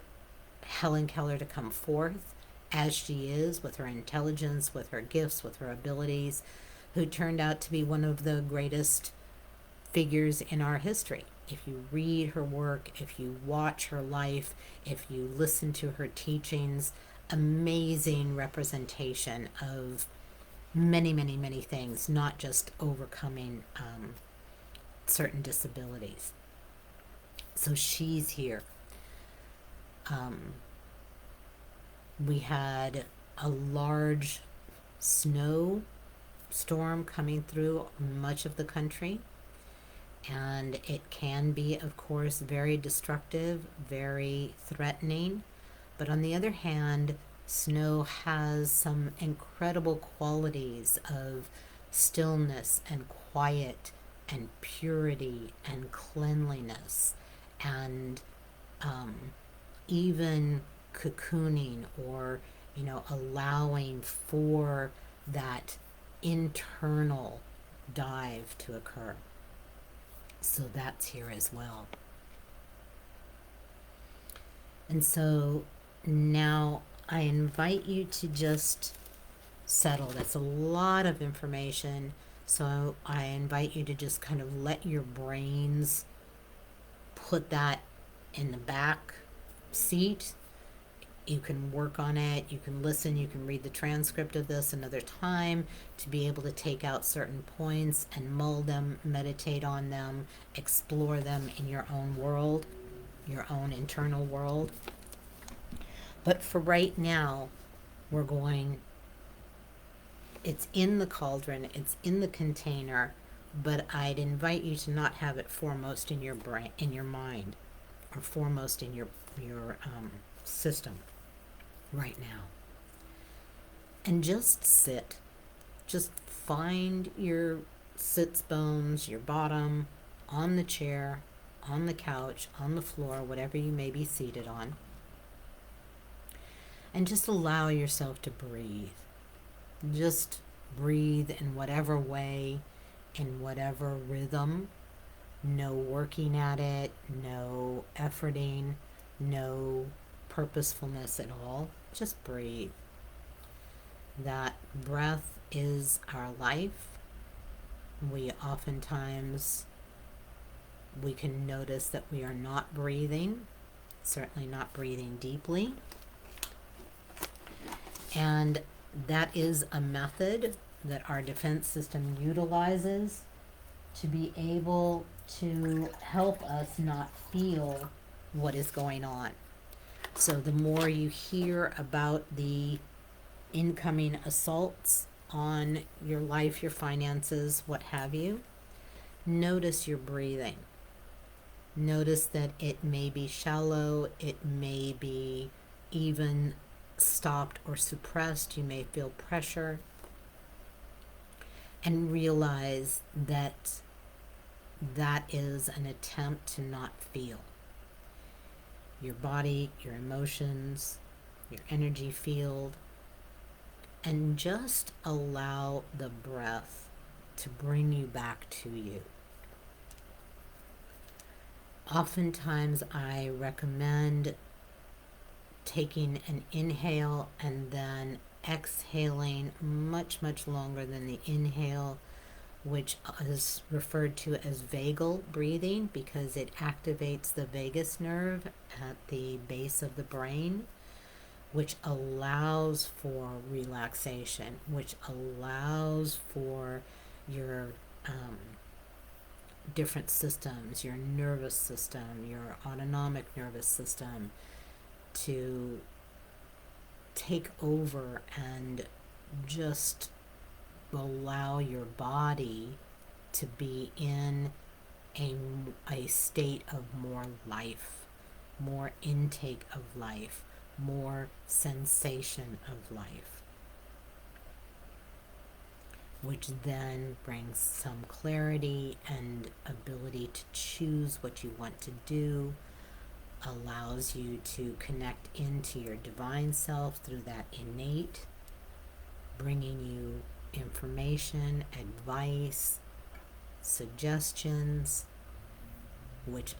Helen Keller to come forth as she is, with her intelligence, with her gifts, with her abilities, who turned out to be one of the greatest figures in our history. If you read her work, if you watch her life, if you listen to her teachings, amazing representation of many, many, many things, not just overcoming certain disabilities. So she's here. We had a large snow storm coming through much of the country, and it can be, of course, very destructive, very threatening. But on the other hand, snow has some incredible qualities of stillness and quiet and purity and cleanliness, and even cocooning, or allowing for that internal dive to occur. So that's here as well. And so now I invite you to just settle. That's a lot of information. So I invite you to just kind of let your brains put that in the back seat. You can work on it, you can listen, you can read the transcript of this another time to be able to take out certain points and mull them, meditate on them, explore them in your own world, your own internal world. But for right now, it's in the cauldron, it's in the container, but I'd invite you to not have it foremost in your brain, in your mind, or foremost in your system right now. And just sit. Just find your sits bones, your bottom, on the chair, on the couch, on the floor, whatever you may be seated on. And just allow yourself to breathe. Just breathe in whatever way, in whatever rhythm. No working at it, no efforting, no purposefulness at all. Just breathe. That breath is our life. We oftentimes we can notice that we are not breathing, certainly not breathing deeply. And that is a method that our defense system utilizes to be able to help us not feel what is going on. So the more you hear about the incoming assaults on your life, your finances, what have you, notice your breathing. Notice that it may be shallow, it may be even stopped or suppressed, you may feel pressure, and realize that that is an attempt to not feel. Your body, your emotions, your energy field, and just allow the breath to bring you back to you. Oftentimes I recommend taking an inhale and then exhaling much, much longer than the inhale, which is referred to as vagal breathing because it activates the vagus nerve at the base of the brain, which allows for relaxation, which allows for your different systems, your nervous system, your autonomic nervous system, to take over and just allow your body to be in a state of more life, more intake of life, more sensation of life, which then brings some clarity and ability to choose what you want to do, allows you to connect into your divine self through that innate, bringing you information, advice, suggestions, which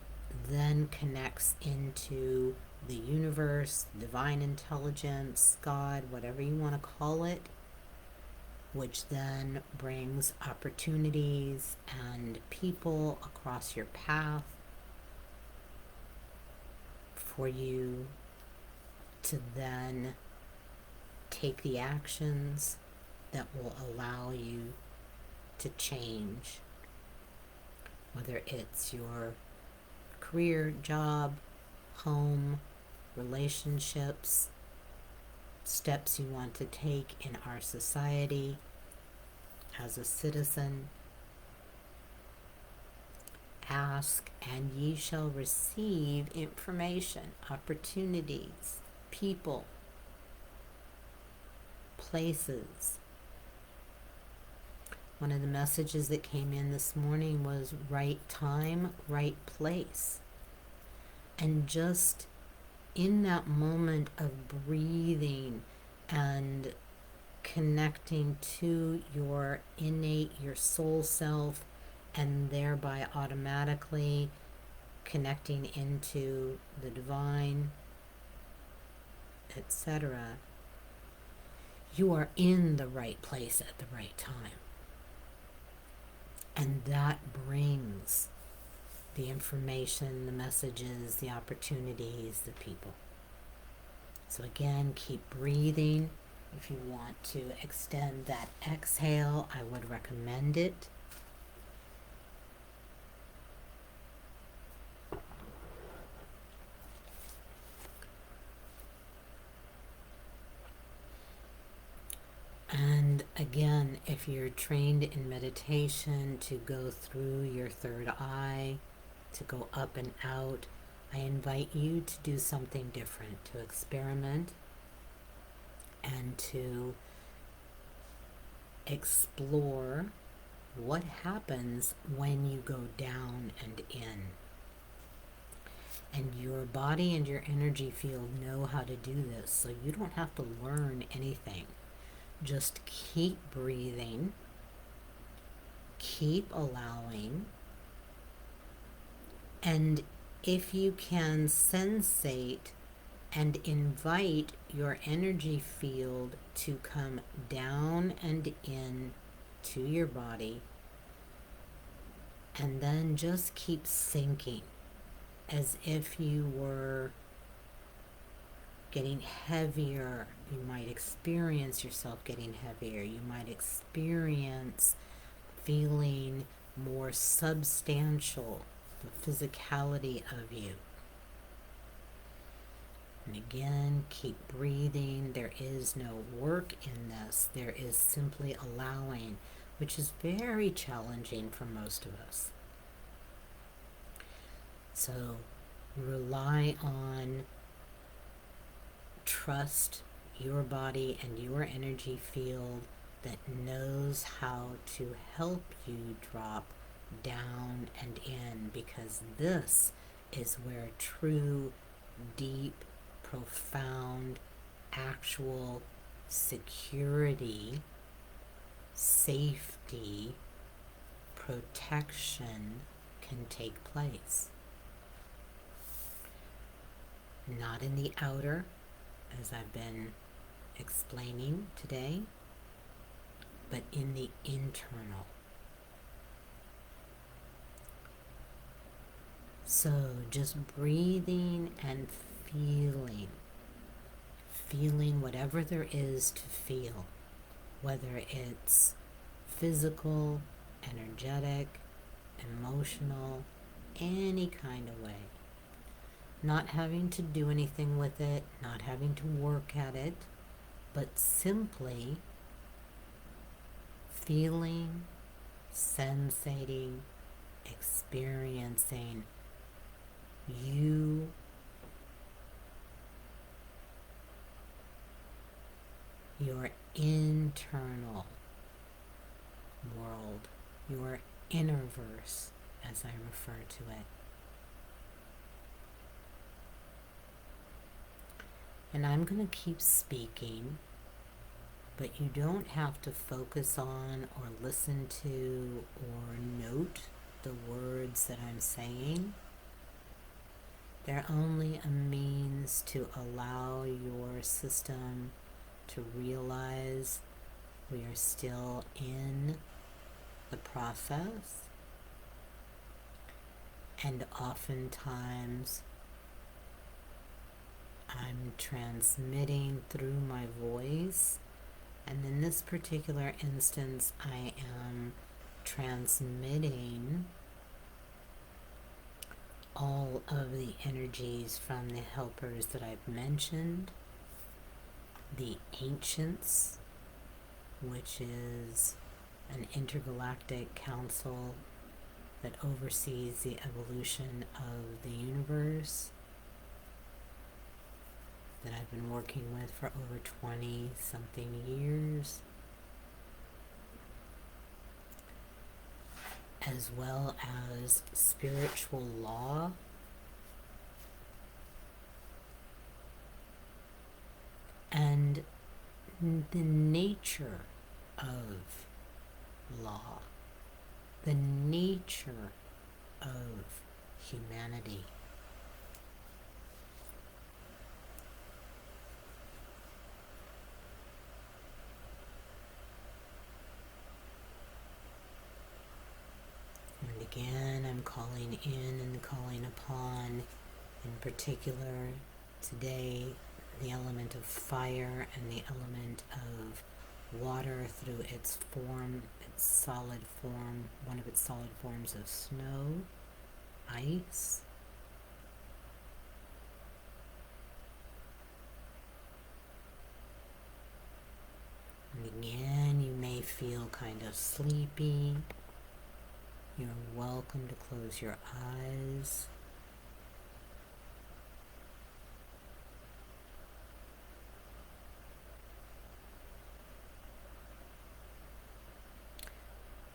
then connects into the universe, divine intelligence, God, whatever you want to call it, which then brings opportunities and people across your path for you to then take the actions that will allow you to change, whether it's your career, job, home, relationships, steps you want to take in our society as a citizen. Ask, and ye shall receive information, opportunities, people, places. One of the messages that came in this morning was right time, right place. And just in that moment of breathing and connecting to your innate, your soul self, and thereby automatically connecting into the divine, etc., you are in the right place at the right time. And that brings the information, the messages, the opportunities, the people. So again, keep breathing. If you want to extend that exhale, I would recommend it. And again, if you're trained in meditation to go through your third eye, to go up and out, I invite you to do something different, to experiment and to explore what happens when you go down and in. And your body and your energy field know how to do this, so you don't have to learn anything. Just keep breathing, keep allowing, and if you can sensate and invite your energy field to come down and in to your body, and then just keep sinking as if you were getting heavier. You might experience yourself getting heavier. You might experience feeling more substantial, the physicality of you. And again, keep breathing. There is no work in this. There is simply allowing, which is very challenging for most of us. So rely on, trust your body and your energy field that knows how to help you drop down and in, because this is where true, deep, profound, actual security, safety, protection can take place. Not in the outer, as I've been explaining today, but in the internal. So just breathing and feeling whatever there is to feel, whether it's physical, energetic, emotional, any kind of way. Not having to do anything with it, not having to work at it, but simply feeling, sensating, experiencing you, your internal world, your inner verse, as I refer to it. And I'm going to keep speaking, but you don't have to focus on or listen to or note the words that I'm saying. They're only a means to allow your system to realize we are still in the process. And oftentimes I'm transmitting through my voice, and in this particular instance I am transmitting all of the energies from the helpers that I've mentioned, the ancients, which is an intergalactic council that oversees the evolution of the universe, that I've been working with for over 20 something years, as well as spiritual law, and the nature of law, the nature of humanity. And again, I'm calling in and calling upon, in particular today, the element of fire and the element of water through its form, its solid form, one of its solid forms of snow, ice. And again, you may feel kind of sleepy. You're welcome to close your eyes.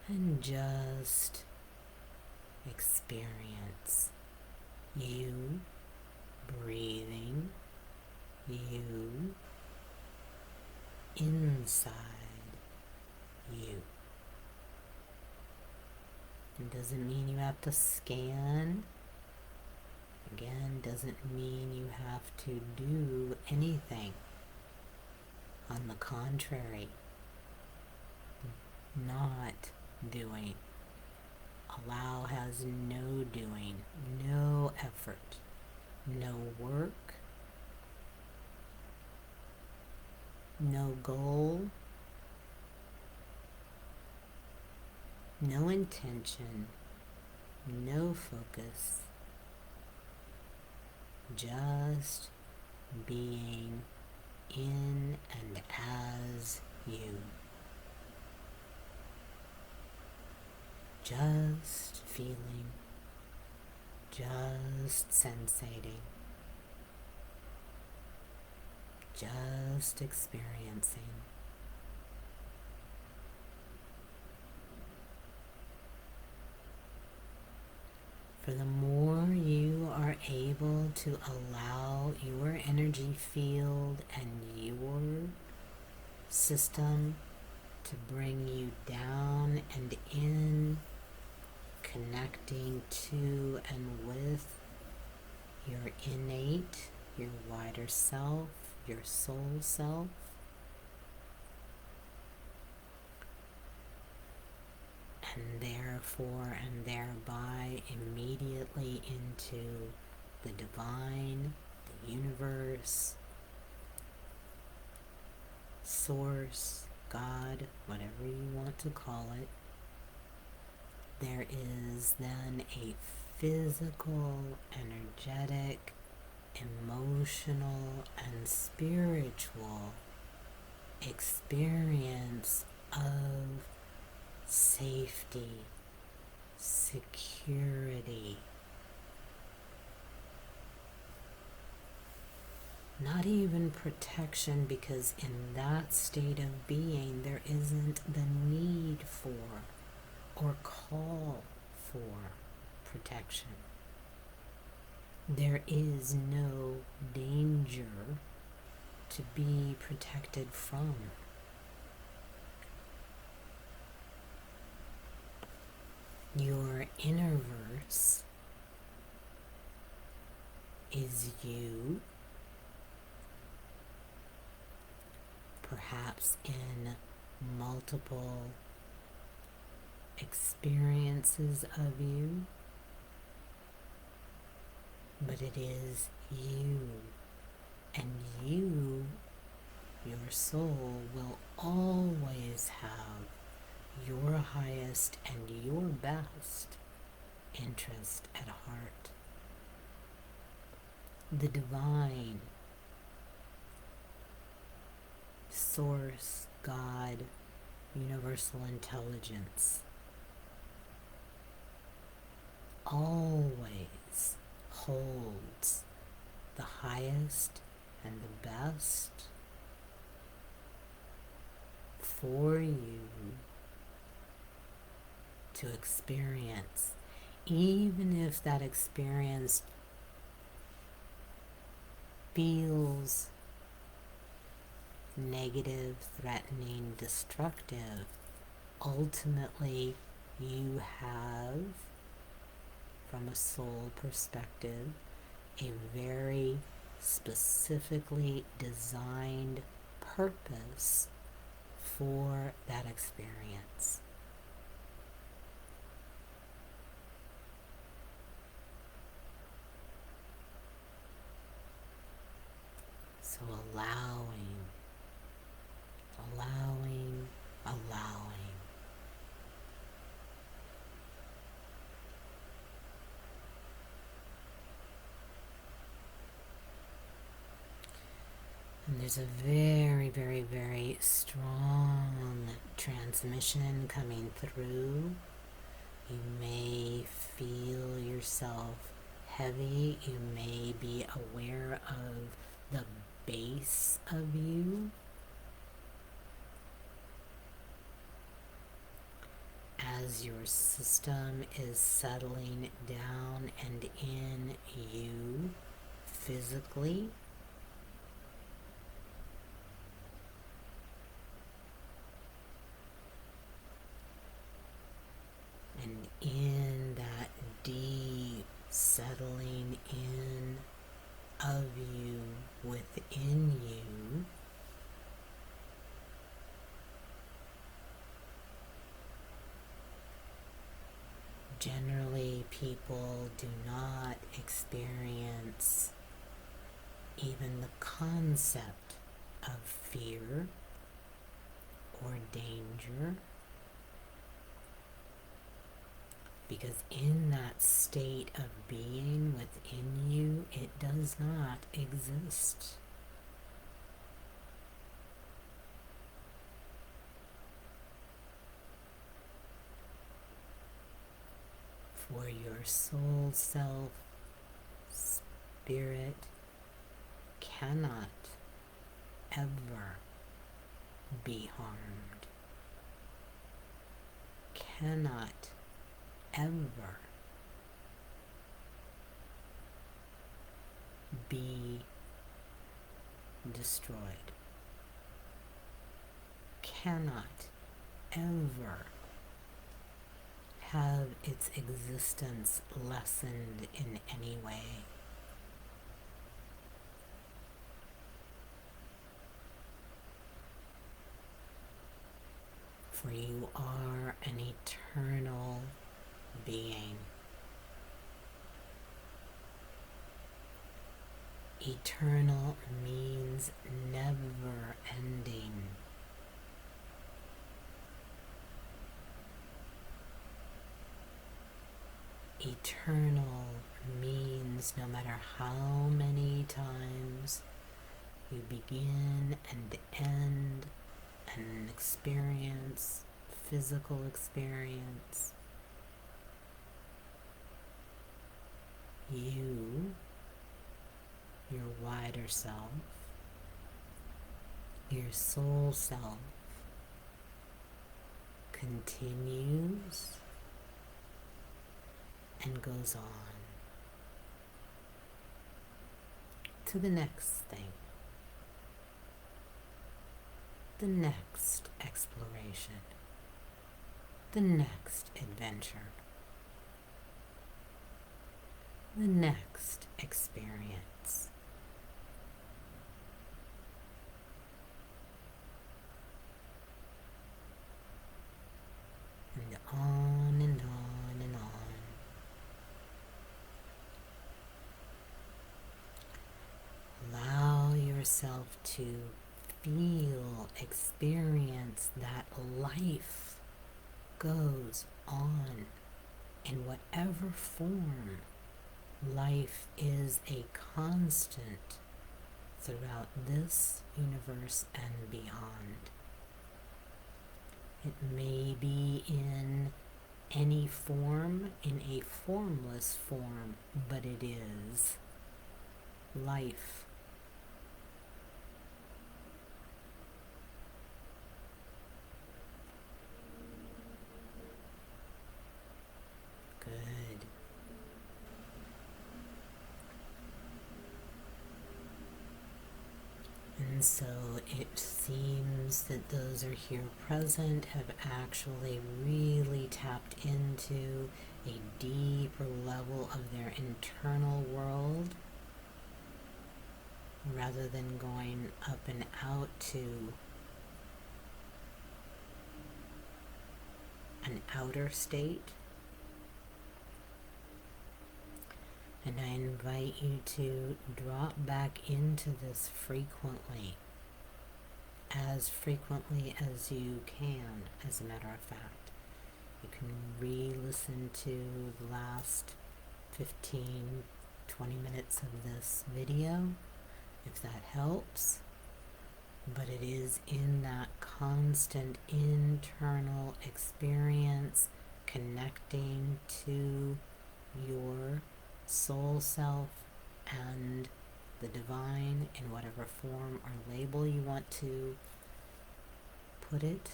And just experience you breathing, you inside you. It doesn't mean you have to scan. Again, doesn't mean you have to do anything. On the contrary, not doing. Allow has no doing, no effort, no work, no goal, no intention, no focus, just being in and as you. Just feeling, just sensating, just experiencing. For the more you are able to allow your energy field and your system to bring you down and in, connecting to and with your innate, your wider self, your soul self, and therefore and thereby immediately into the divine, the universe, source, God, whatever you want to call it. There is then a physical, energetic, emotional, and spiritual experience of safety, security. Not even protection, because in that state of being there isn't the need for or call for protection. There is no danger to be protected from. Your inner verse is you, perhaps in multiple experiences of you, but it is you, and you, your soul, will always have your highest and your best interest at heart. The divine, source, God, universal intelligence always holds the highest and the best for you to experience, even if that experience feels negative, threatening, destructive. Ultimately, you have, from a soul perspective, a very specifically designed purpose for that experience. So allowing, allowing, allowing. And there's a very, very, very strong transmission coming through. You may feel yourself heavy. You may be aware of the base of you as your system is settling down and in you physically. settling in of you within you. Generally, people do not experience even the concept of fear or danger, because in that state of being within you, it does not exist. For your soul self, spirit, cannot ever be harmed, cannot ever be destroyed, cannot ever have its existence lessened in any way. For you are an eternal being. Eternal means never ending. Eternal means no matter how many times you begin and end an experience, physical experience, you, your wider self, your soul self, continues and goes on to the next thing, the next exploration, the next adventure, the next experience. And on and on and on. Allow yourself to feel, experience that life goes on in whatever form. Life is a constant throughout this universe and beyond. It may be in any form, in a formless form, but it is life. Good. And so it seems that those are here present have actually really tapped into a deeper level of their internal world rather than going up and out to an outer state. And I invite you to drop back into this frequently as you can, as a matter of fact. You can re-listen to the last 15, 20 minutes of this video, if that helps. But it is in that constant internal experience, connecting to your soul self and the divine in whatever form or label you want to put it,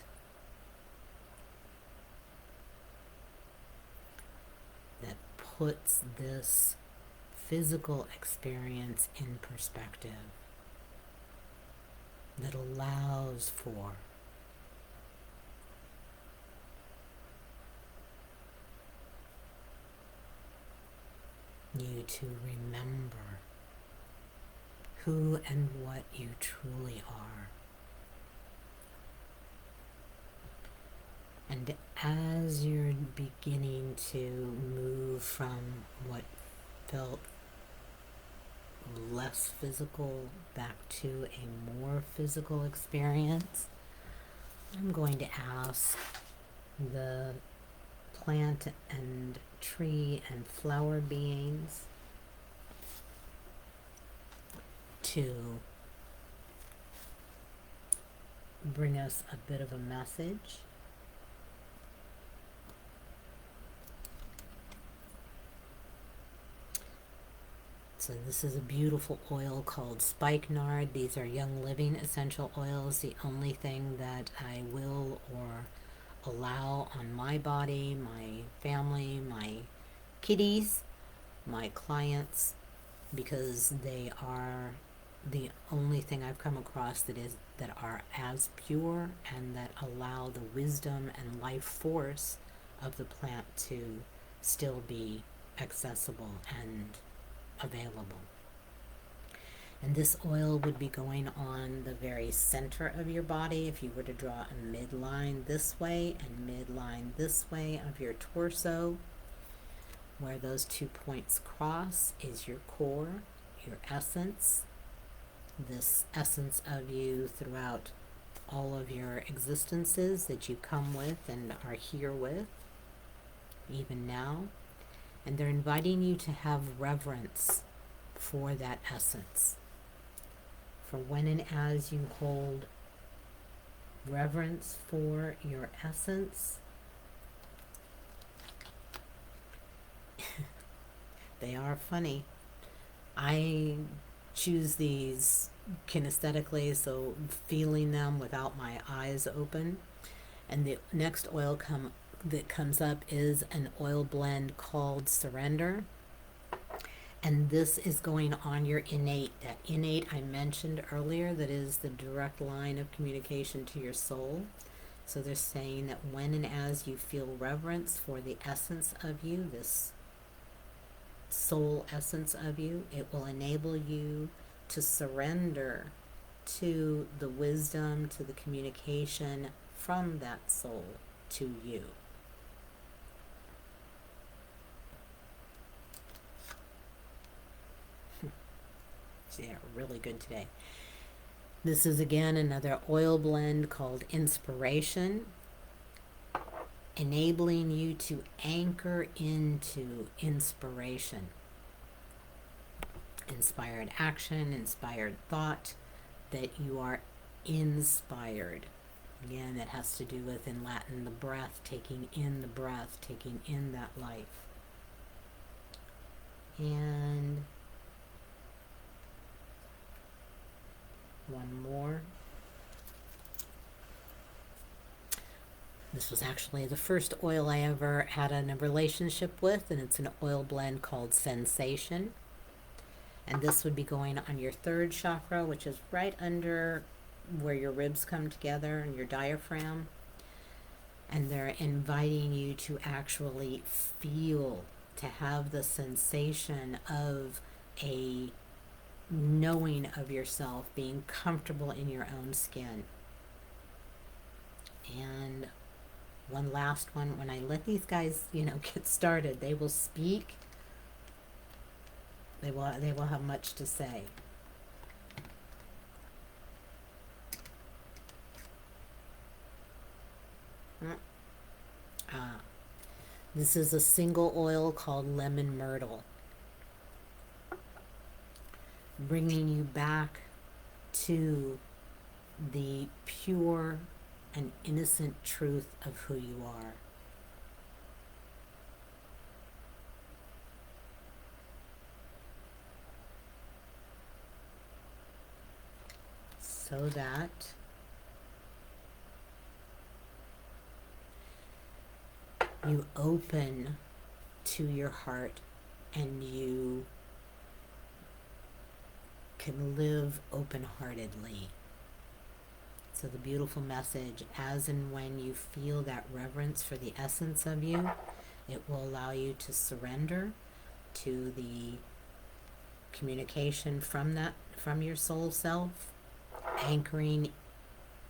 that puts this physical experience in perspective, that allows for you to remember who and what you truly are. And as you're beginning to move from what felt less physical back to a more physical experience, I'm going to ask the plant and tree and flower beings to bring us a bit of a message. So this is a beautiful oil called spikenard. These are Young Living essential oils. The only thing that I will or allow on my body, my family, my kitties, my clients, because they are the only thing I've come across that are as pure and that allow the wisdom and life force of the plant to still be accessible and available. And this oil would be going on the very center of your body. If you were to draw a midline this way and midline this way of your torso, where those 2 points cross is your core, your essence, this essence of you throughout all of your existences that you come with and are here with, even now. And they're inviting you to have reverence for that essence. For when and as you hold reverence for your essence, they are funny. I choose these kinesthetically, so feeling them without my eyes open. And the next oil that comes up is an oil blend called Surrender. And this is going on your innate. That innate I mentioned earlier, that is the direct line of communication to your soul. So they're saying that when and as you feel reverence for the essence of you, this soul essence of you, it will enable you to surrender to the wisdom, to the communication from that soul to you. They're really good today. This is again another oil blend called Inspiration, enabling you to anchor into inspiration. Inspired action, inspired thought, that you are inspired. Again, that has to do with, in Latin, the breath, taking in the breath, taking in that life. And one more. This was actually the first oil I ever had in a relationship with, and it's an oil blend called Sensation. And this would be going on your third chakra, which is right under where your ribs come together and your diaphragm. And they're inviting you to actually feel, to have the sensation of a knowing of yourself, being comfortable in your own skin. And one last one, when I let these guys, get started, they will speak. They will have much to say. This is a single oil called Lemon Myrtle, bringing you back to the pure and innocent truth of who you are. So that you open to your heart and you can live open-heartedly. So the beautiful message, as and when you feel that reverence for the essence of you, it will allow you to surrender to the communication from your soul self, anchoring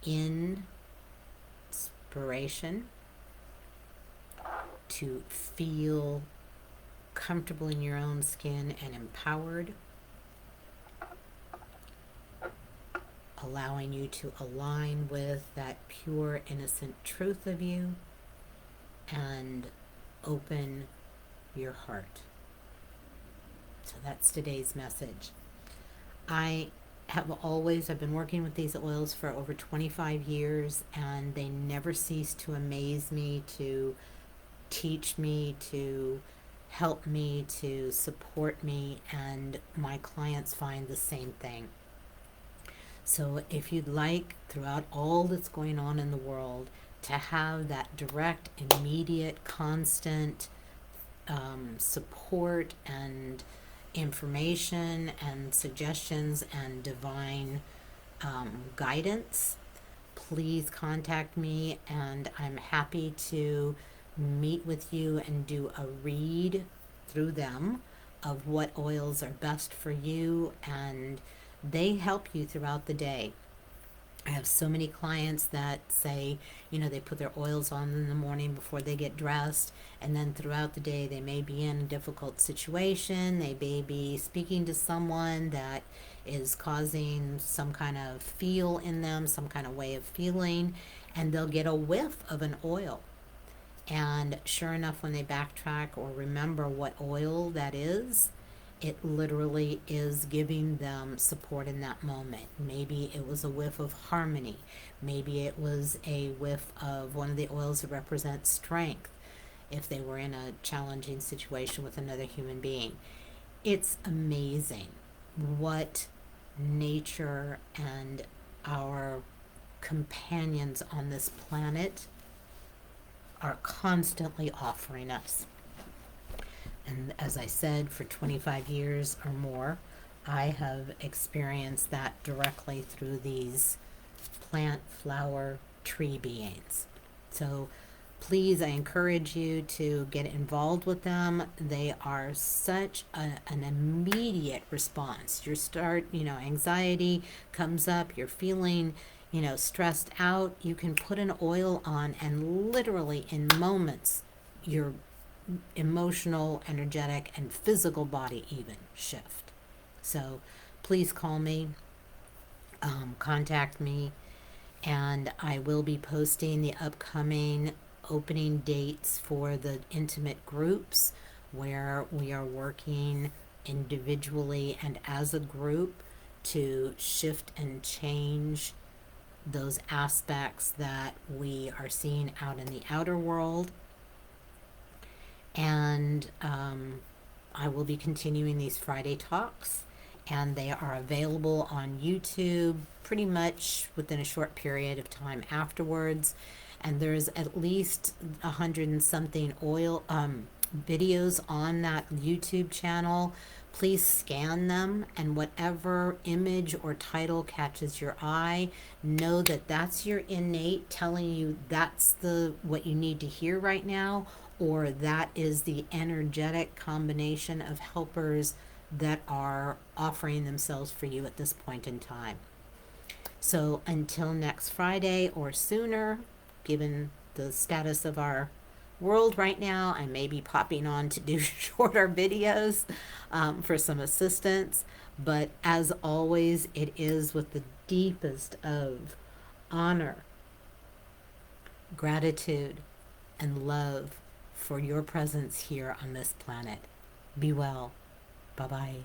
in inspiration to feel comfortable in your own skin and empowered, allowing you to align with that pure, innocent truth of you and open your heart. So that's today's message. I've been working with these oils for over 25 years, and they never cease to amaze me, to teach me, to help me, to support me, and my clients find the same thing. So if you'd like, throughout all that's going on in the world, to have that direct, immediate, constant support and information and suggestions and divine guidance, please contact me, and I'm happy to meet with you and do a read through them of what oils are best for you, and they help you throughout the day. I have so many clients that say, they put their oils on in the morning before they get dressed, and then throughout the day they may be in a difficult situation. They may be speaking to someone that is causing some kind of feel in them, some kind of way of feeling, and they'll get a whiff of an oil. And sure enough, when they backtrack or remember what oil that is, it literally is giving them support in that moment. Maybe it was a whiff of harmony. Maybe it was a whiff of one of the oils that represents strength if they were in a challenging situation with another human being. It's amazing what nature and our companions on this planet are constantly offering us. And as I said, for 25 years or more, I have experienced that directly through these plant, flower, tree beings. So please, I encourage you to get involved with them. They are such an immediate response. Anxiety comes up, you're feeling, stressed out. You can put an oil on, and literally in moments, your emotional, energetic, and physical body even shift. So please call me, contact me, and I will be posting the upcoming opening dates for the intimate groups where we are working individually and as a group to shift and change those aspects that we are seeing out in the outer world. And I will be continuing these Friday talks, and they are available on YouTube pretty much within a short period of time afterwards. And there's at least 100 and something videos on that YouTube channel. Please scan them, and whatever image or title catches your eye, know that that's your innate telling you that's what you need to hear right now, or that is the energetic combination of helpers that are offering themselves for you at this point in time. So until next Friday or sooner, given the status of our world right now, I may be popping on to do shorter videos for some assistance. But as always, it is with the deepest of honor, gratitude, and love for your presence here on this planet. Be well. Bye-bye.